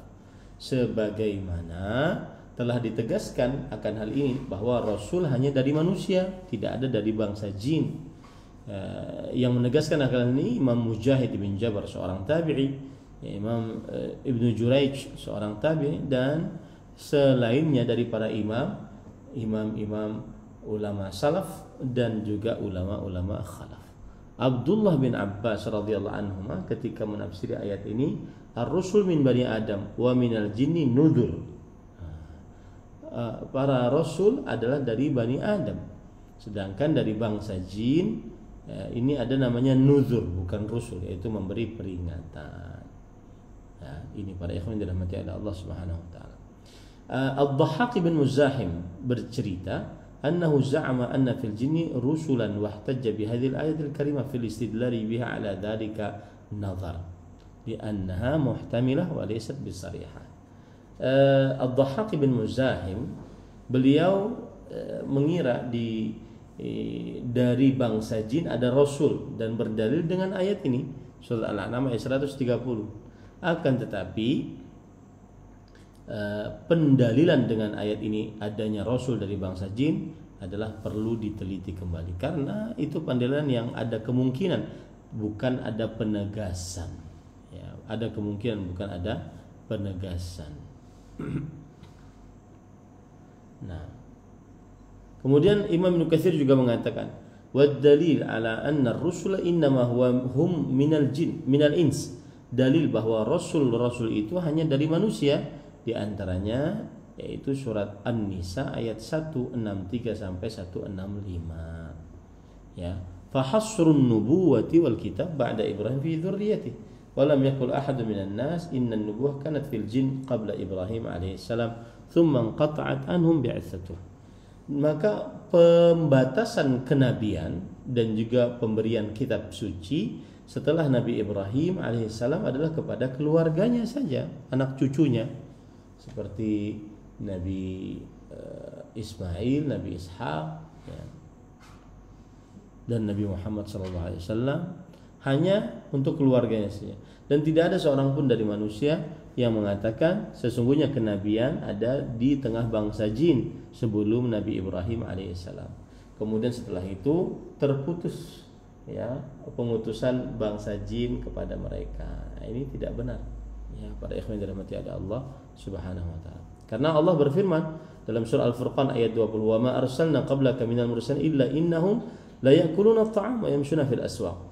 Sebagaimana telah ditegaskan akan hal ini bahwa rasul hanya dari manusia, tidak ada dari bangsa jin. Yang menegaskan hal ini Imam Mujahid bin Jabr seorang tabi'i, Imam Ibnu Jurayj seorang tabi'i, dan selainnya dari para imam ulama salaf dan juga ulama-ulama khalaf. Abdullah bin Abbas radhiyallahu anhu ketika menafsiri ayat ini, ar-rusul min bani Adam wa minal jinni nudhur. Para rasul adalah dari bani Adam, sedangkan dari bangsa jin ini ada namanya nuzur, bukan rusul, yaitu memberi peringatan. Nah, ini para ikhwan yang dirahmati Allah Subhanahu wa taala. Ad-Dhahhak bin Muzahim bercerita, annahu za'ama anna fil jinni rusulan wa ihtajja bi hadhihi al-ayati al-karimah fil istidlal biha ala dhalika nazar li'annaha muhtamilah wa laysat bisarihah. Ad-Dhahhak bin Muzahim, beliau mengira dari bangsa jin ada rasul dan berdalil dengan ayat ini, surah Al-An'am ayat 130. Akan tetapi pendalilan dengan ayat ini adanya rasul dari bangsa jin adalah perlu diteliti kembali, karena itu pendalilan yang ada kemungkinan, bukan ada penegasan. Ya, ada kemungkinan, bukan ada penegasan. Nah, kemudian Imam Ibnu Katsir juga mengatakan, wad dalil ala anna ar-rusula innama hum minal jin minal ins. Dalil bahwa rasul-rasul itu hanya dari manusia, di antaranya yaitu surat An-Nisa ayat 163 sampai 165. Ya, fa hasrun nubuwati wal kitab ba'da Ibrahim fi dzurriyyati wa lam yaqul ahadun minan nas inna an-nubuwah kanat fil jin qabla Ibrahim alaihi salam thumma inqata'at anhum bi'itsatuh. Maka pembatasan kenabian dan juga pemberian kitab suci setelah Nabi Ibrahim alaihissalam adalah kepada keluarganya saja, anak cucunya, seperti Nabi Ismail, Nabi Ishaq, ya, dan Nabi Muhammad SAW, hanya untuk keluarganya saja. Dan tidak ada seorang pun dari manusia yang mengatakan sesungguhnya kenabian ada di tengah bangsa jin sebelum Nabi Ibrahim alaihissalam. Kemudian setelah itu terputus, ya, pengutusan bangsa jin kepada mereka. Nah, ini tidak benar, ya, para ikhwan yang dirahmati Allah Subhanahu wa taala. Karena Allah berfirman dalam surah Al-Furqan ayat 20, "Wa ma arsalna qablaka minal mursalin illa innahum la ya'kuluna at-ta'am wa yamshuna fil aswaq."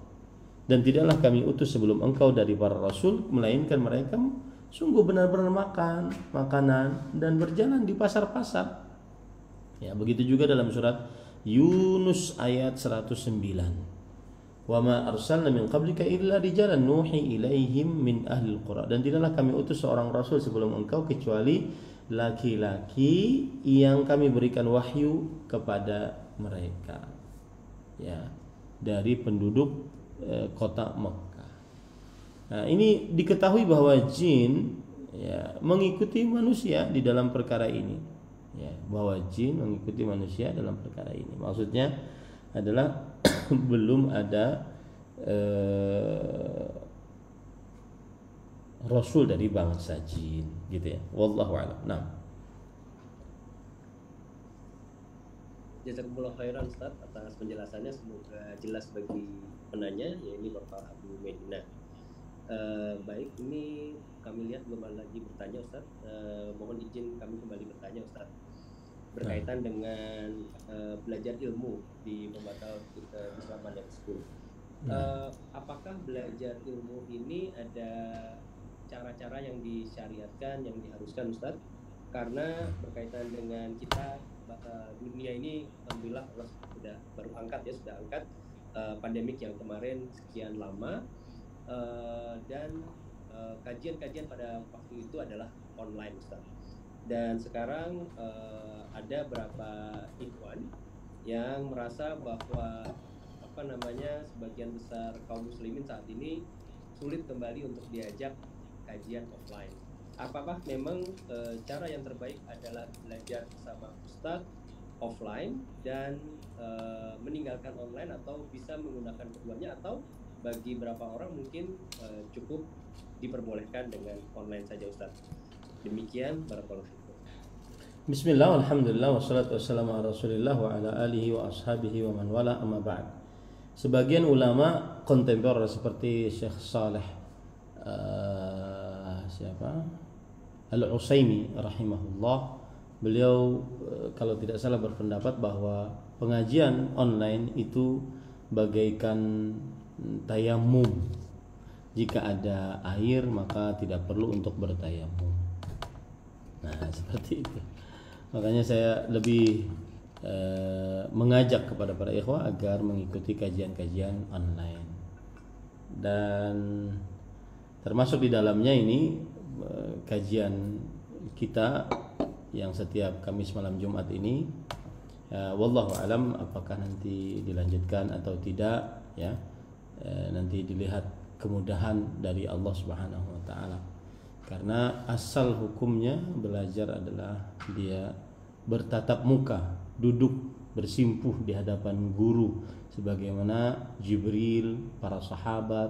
Dan tidaklah kami utus sebelum engkau dari para rasul, melainkan mereka sungguh benar-benar makan makanan dan berjalan di pasar-pasar. Ya, begitu juga dalam surat Yunus ayat 109. Wa ma arsalna min qablika illa rijalan nuhi ilaihim min ahlil qura. Dan tidaklah kami utus seorang rasul sebelum engkau kecuali laki-laki yang kami berikan wahyu kepada mereka, ya, dari penduduk kota Mekah. Nah, ini diketahui bahwa jin, ya, mengikuti manusia di dalam perkara ini, ya, bahwa jin mengikuti manusia dalam perkara ini. Maksudnya adalah belum ada rasul dari bangsa jin, gitu ya. Wallahu a'lam. Nah, Jazakumullah khairan Ustaz atas penjelasannya, semoga jelas bagi penanya, ya ini Bapak Abu Medina. Baik, ini kami lihat belum ada lagi bertanya Ustaz. Mohon izin kami kembali bertanya Ustaz, berkaitan dengan belajar ilmu di pembatal Islam Mandiri School. Apakah belajar ilmu ini ada cara-cara yang disyariatkan, yang diharuskan Ustaz? Karena berkaitan dengan kita dunia ini, alhamdulillah Allah sudah baru angkat, ya, sudah angkat pandemik yang kemarin sekian lama, dan kajian-kajian pada waktu itu adalah online Ustaz. Dan sekarang ada beberapa ikhwan yang merasa bahwa sebagian besar kaum muslimin saat ini sulit kembali untuk diajak kajian offline. Apakah memang cara yang terbaik adalah belajar bersama ustadz offline dan meninggalkan online, atau bisa menggunakan keduanya, atau bagi beberapa orang mungkin cukup diperbolehkan dengan online saja Ustadz? Demikian, barakallahu fikum. Bismillah, alhamdulillah, wassalatu wassalamu ala rasulillah wa ala alihi wa ashabihi wa man wala, amma ba'd. Sebagian ulama kontemporer seperti Syekh Saleh Al-Utsaimin rahimahullah, beliau kalau tidak salah berpendapat bahwa pengajian online itu bagaikan tayamum. Jika ada air maka tidak perlu untuk bertayamum. Nah, seperti itu. Makanya saya lebih mengajak kepada para ikhwah agar mengikuti kajian-kajian online. Dan termasuk di dalamnya ini kajian kita yang setiap Kamis malam Jumat ini, wallahu alam apakah nanti dilanjutkan atau tidak, ya, nanti dilihat kemudahan dari Allah Subhanahu wa taala. Karena asal hukumnya belajar adalah dia bertatap muka, duduk bersimpuh di hadapan guru, sebagaimana Jibril, para sahabat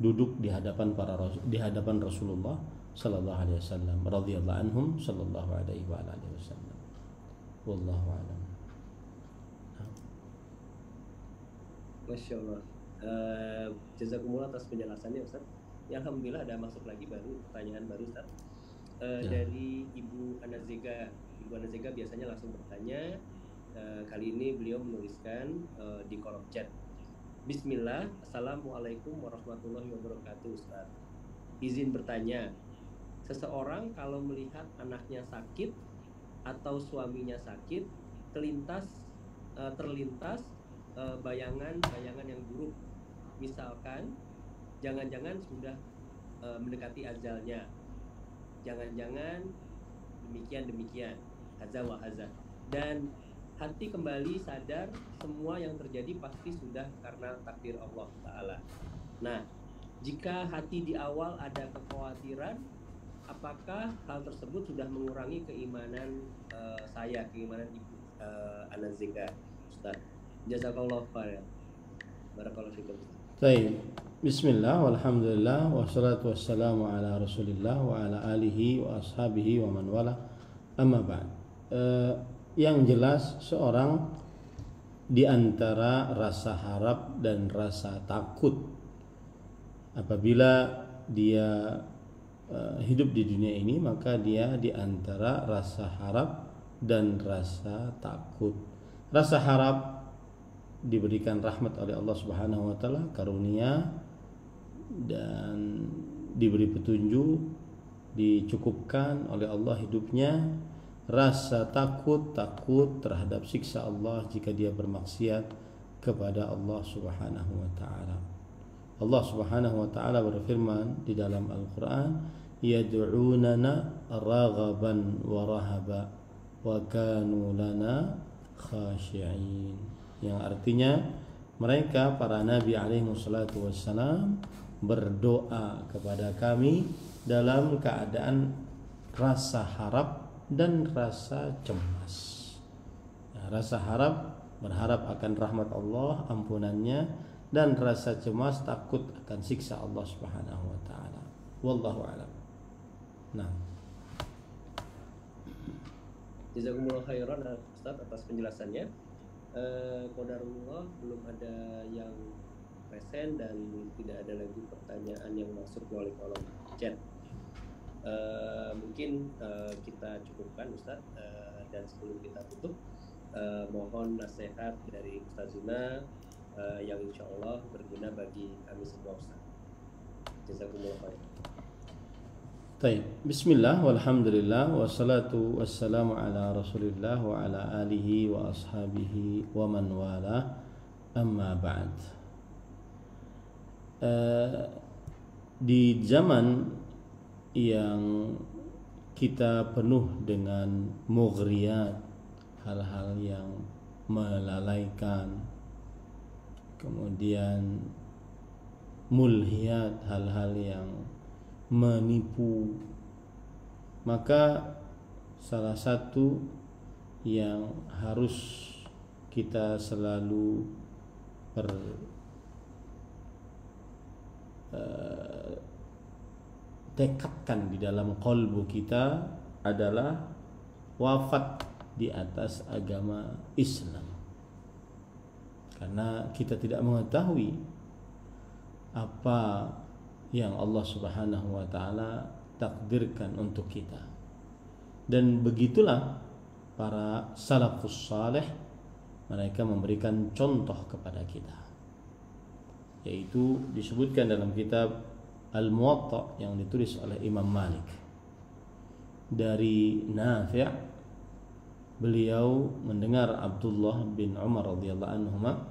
duduk di hadapan Rasulullah sallallahu alaihi wasallam radhiyallahu anhum sallallahu alaihi wa alihi wasallam. Wallahu a'lam. Masya Allah. Jazakumullah atas penjelasannya Ustaz. Ya, alhamdulillah ada masuk lagi pertanyaan baru Ustaz. Dari Ibu Anazega. Ibu Anazega biasanya langsung bertanya. Kali ini beliau menuliskan di kolom chat. Bismillah, Assalamualaikum warahmatullahi wabarakatuh Ustaz. Izin bertanya, seseorang kalau melihat anaknya sakit atau suaminya sakit, terlintas bayangan-bayangan yang buruk. Misalkan, jangan-jangan sudah mendekati ajalnya. Jangan-jangan demikian, haza wa haza. Dan hati kembali sadar semua yang terjadi pasti sudah karena takdir Allah Ta'ala. Nah, jika hati di awal ada kekhawatiran, apakah hal tersebut sudah mengurangi keimanan keimanan Ibu Anazika Ustaz? Jazakallahu khairan. Barakallahu fikum. Baik. Bismillah, walhamdulillah, wassalatu wassalamu ala rasulillah wa ala alihi wa ashabihi wa man wala, amma ba'd. Yang jelas seorang di antara rasa harap dan rasa takut apabila dia hidup di dunia ini, maka dia di antara rasa harap dan rasa takut. Rasa harap diberikan rahmat oleh Allah Subhanahu wa taala, karunia dan diberi petunjuk, dicukupkan oleh Allah hidupnya. Rasa takut terhadap siksa Allah jika dia bermaksiat kepada Allah Subhanahu wa taala. Allah Subhanahu wa taala berfirman di dalam Al-Qur'an, yad'unana raghaban wa rahaba wa kanu lana khashi'in, yang artinya mereka para nabi alaihi wassalatu wassalam berdoa kepada kami dalam keadaan rasa harap dan rasa cemas. Rasa harap, berharap akan rahmat Allah, ampunannya, dan rasa cemas, takut akan siksa Allah Subhanahu wa taala. Wallahu a'lam. Nah, Jazakumullah khairan Ustaz atas penjelasannya. Qadarullah belum ada yang present dan tidak ada lagi pertanyaan yang masuk melalui kolom chat. Mungkin kita cukupkan Ustaz, dan sebelum kita tutup mohon nasihat dari Ustazuna yang insya Allah berguna bagi kami semua Ustaz. Jazakumullah khairan. Baik, bismillah walhamdulillah wassalatu wassalamu ala rasulillah wa ala alihi wa ashabihi wa man wala, amma ba'd. Di zaman yang kita penuh dengan mughriyat, hal-hal yang melalaikan, kemudian mulhiyat, hal-hal yang menipu, maka salah satu yang harus kita selalu tekadkan di dalam qalbu kita adalah wafat di atas agama Islam, karena kita tidak mengetahui apa yang Allah Subhanahu wa taala takdirkan untuk kita. Dan begitulah para salafus saleh, mereka memberikan contoh kepada kita, yaitu disebutkan dalam kitab Al-Muwatta yang ditulis oleh Imam Malik dari Nafi', beliau mendengar Abdullah bin Umar radhiyallahu anhuma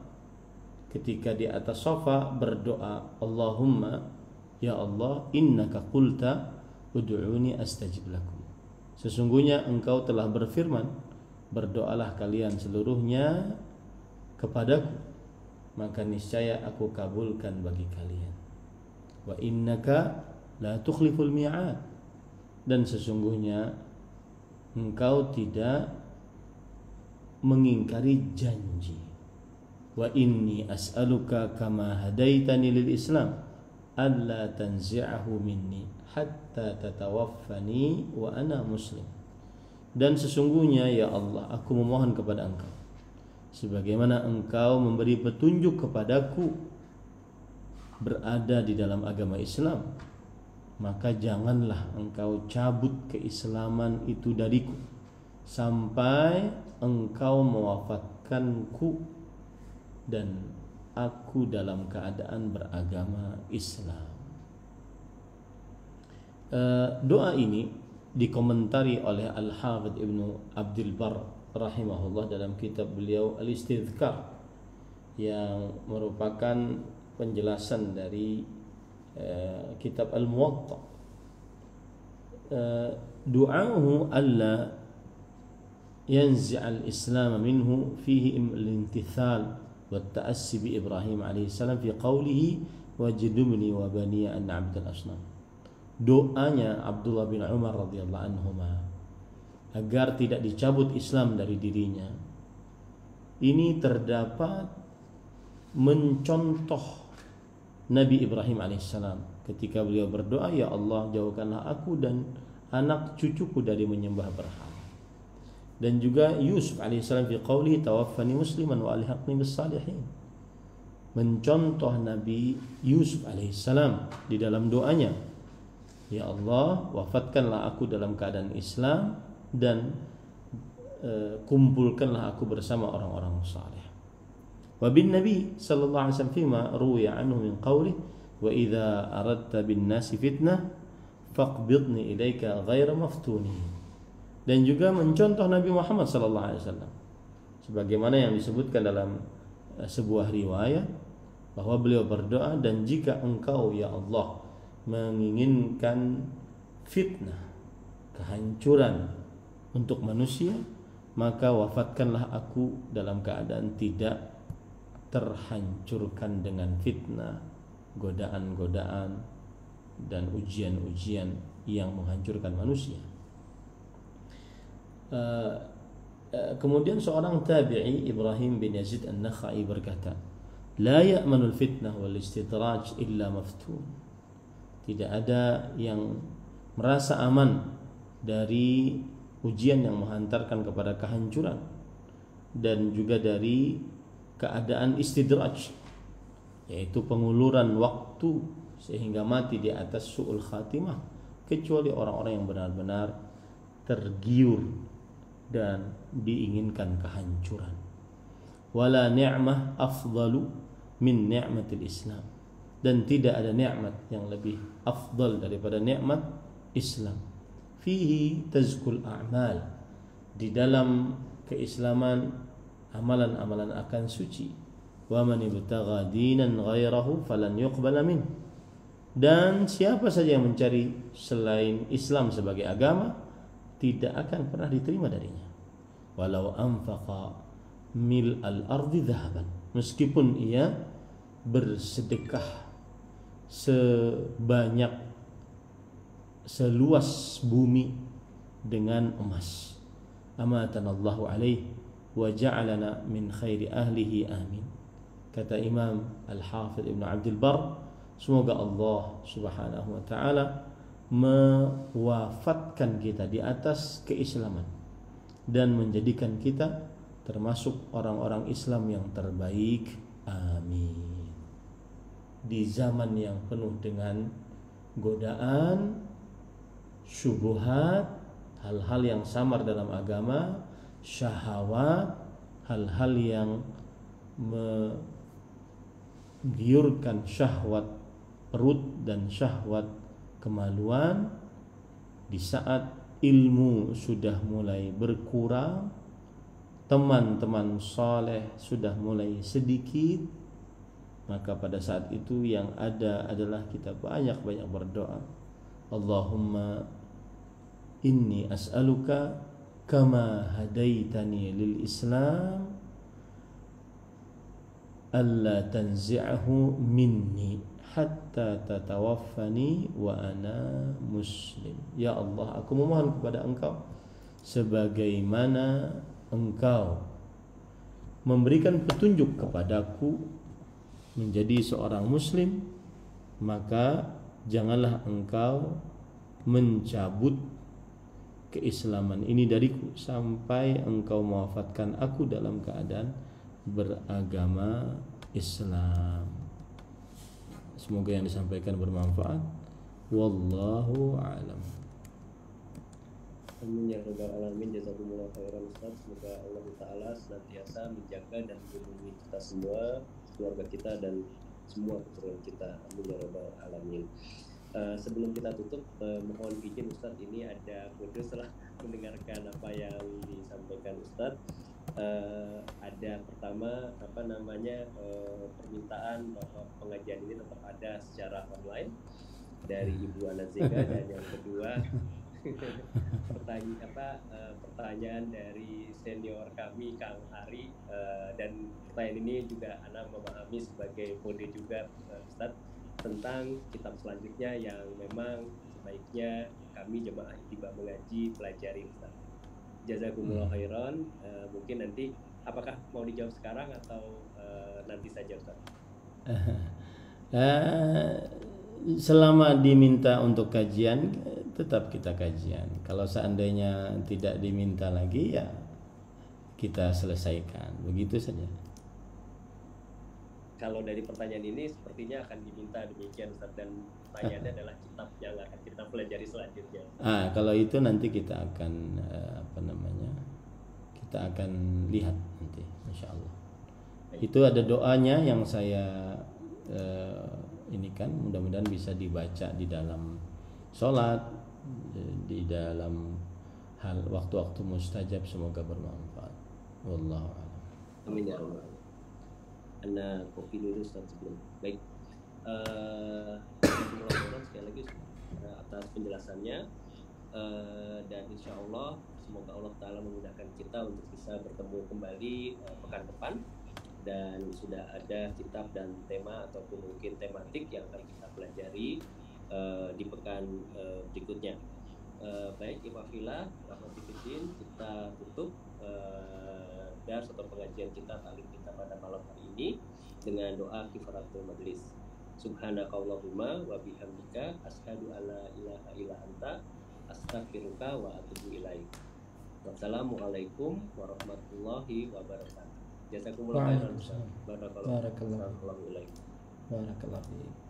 ketika di atas sofa berdoa, Allahumma ya Allah, innaka qulta ud'uni astajib lakum. Sesungguhnya engkau telah berfirman, berdoalah kalian seluruhnya kepadaku, maka niscaya aku kabulkan bagi kalian. Wa innaka la tukhliful mi'ad, dan sesungguhnya engkau tidak mengingkari janji. Wa inni as'aluka kama hadaitani lil Islam alla tanzi'ahu minni hatta tatawaffani wa ana muslim. Dan sesungguhnya ya Allah, aku memohon kepada engkau sebagaimana engkau memberi petunjuk kepadaku berada di dalam agama Islam, maka janganlah engkau cabut keislaman itu dariku sampai engkau mewafatkanku dan aku dalam keadaan beragama Islam. Doa ini dikomentari oleh Al-Hafidh Ibnu Abdul Barr rahimahullah dalam kitab beliau Al-Istidhkar, yang merupakan penjelasan dari kitab Al-Muwatta. Du'ahu alla yanzi'al Islam minhu fihi al-imtithal والتأسي بإبراهيم عليه السلام في قوله واجنبني وبني أن نعبد الأصنام. Doanya Abdullah bin Umar radhiyallahu anhuma agar tidak dicabut Islam dari dirinya, ini terdapat mencontoh Nabi Ibrahim alaihissalam ketika beliau berdoa, ya Allah, jauhkanlah aku dan anak cucuku dari menyembah berhala. Dan juga Yusuf alaihissalam fi qawlihi tawaffani musliman wa alhiqni bis salihin, mencontoh Nabi Yusuf alaihissalam di dalam doanya, ya Allah, wafatkanlah aku dalam keadaan Islam dan kumpulkanlah aku bersama orang-orang saleh. Wa bin Nabi sallallahu alaihi wasallam fima ruwiya anhu min qawlihi wa idza aradta bin nasi fitnah faqbidni ilaika ghaira maftunin. Dan juga mencontoh Nabi Muhammad sallallahu alaihi wasallam sebagaimana yang disebutkan dalam sebuah riwayat bahwa beliau berdoa, dan jika engkau ya Allah menginginkan fitnah, kehancuran untuk manusia, maka wafatkanlah aku dalam keadaan tidak terhancurkan dengan fitnah, godaan-godaan dan ujian-ujian yang menghancurkan manusia. Kemudian seorang tabi'i, Ibrahim bin Yazid An-Nakhai, berkata, la ya'manul fitnah wal istidraj illa maftun. Tidak ada yang merasa aman dari ujian yang menghantarkan kepada kehancuran dan juga dari keadaan istidraj, yaitu penguluran waktu sehingga mati di atas su'ul khatimah, kecuali orang-orang yang benar-benar tergiur dan diinginkan kehancuran. Wala ni'mah afdalu min ni'matil Islam, dan tidak ada nikmat yang lebih afdal daripada nikmat Islam. Fihi tazkul a'mal, di dalam keislaman amalan-amalan akan suci. Wa man ibtagha dinan ghairahu falan yuqbala min, dan siapa saja yang mencari selain Islam sebagai agama tidak akan pernah diterima darinya. Walau anfaqa mil al-ardi dhahaban, meskipun ia bersedekah seluas bumi dengan emas. Amatanallahu alaihi wa ja'alana min khairi ahlihi, amin. Kata Imam Al-Hafidh Ibn Abdul Bar, semoga Allah subhanahu wa ta'ala mewafatkan kita di atas keislaman dan menjadikan kita termasuk orang-orang Islam yang terbaik, amin. Di zaman yang penuh dengan godaan, syubhat, hal-hal yang samar dalam agama, syahwat, hal-hal yang menggiurkan syahwat perut dan syahwat kemaluan, di saat ilmu sudah mulai berkurang, teman-teman saleh sudah mulai sedikit, maka pada saat itu yang ada adalah kita banyak-banyak berdoa. Allahumma inni as'aluka kama hadaitani lil Islam alla tanzi'ahu minni hatta tatawaffani wa ana muslim. Ya Allah, aku memohon kepada Engkau sebagaimana Engkau memberikan petunjuk kepadaku menjadi seorang muslim, maka janganlah Engkau mencabut keislaman ini dariku sampai Engkau mewafatkan aku dalam keadaan beragama Islam. Semoga yang disampaikan bermanfaat. Wallahu a'lam. Amin ya rabbal alamin. Jazakumullah khairan Ustaz. Semoga Allah Ta'ala senantiasa menjaga dan melindungi kita semua, keluarga kita dan semua keturunan kita. Amin ya rabbal alamin. Sebelum kita tutup, mohon izin Ustaz, ini ada kode setelah mendengarkan apa yang disampaikan Ustaz. Ada pertama permintaan bahwa pengajian ini tetap ada secara online dari Ibu Anazega, dan yang kedua pertanyaan dari senior kami Kang Ari, dan pertanyaan ini juga Ana memahami sebagai kode juga Ustaz, tentang kitab selanjutnya yang memang sebaiknya kami jemaah Ittiba mengaji pelajari Ustaz. Jazakumullah khairan. Mungkin nanti apakah mau dijawab sekarang atau nanti saja Ustaz? Selama diminta untuk kajian, tetap kita kajian. Kalau seandainya tidak diminta lagi, ya kita selesaikan. Begitu saja. Kalau dari pertanyaan ini sepertinya akan diminta demikian Ustaz, dan pertanyaannya adalah kitab yang akan kita pelajari selanjutnya. Kalau itu nanti kita akan kita akan lihat nanti, insya Allah. Itu ada doanya yang saya ini kan, mudah-mudahan bisa dibaca di dalam sholat, di dalam hal waktu-waktu mustajab, semoga bermanfaat. Wallahu a'lam. Amin ya rabbal alamin. Anda kopi dulu Ustaz sebelum. Baik. Sekali lagi atas penjelasannya, dan insya Allah semoga Allah Ta'ala memudahkan kita untuk bisa bertemu kembali pekan depan, dan sudah ada kitab dan tema ataupun mungkin tematik yang akan kita pelajari di pekan berikutnya. Baik Ifafillah, Rahmatullahi, kita tutup dars atau pengajian kita, taklim kita pada malam hari ini dengan doa kifaratul majlis. Subhanakallahumma wa bihamdika asyhadu alla ilaha illa anta astaghfiruka wa atubu ilaik. Wassalamualaikum warahmatullahi wabarakatuh. Jazakumullah khairan. Barakallahu. Barakallahu. Barakallahu. Barakallahu.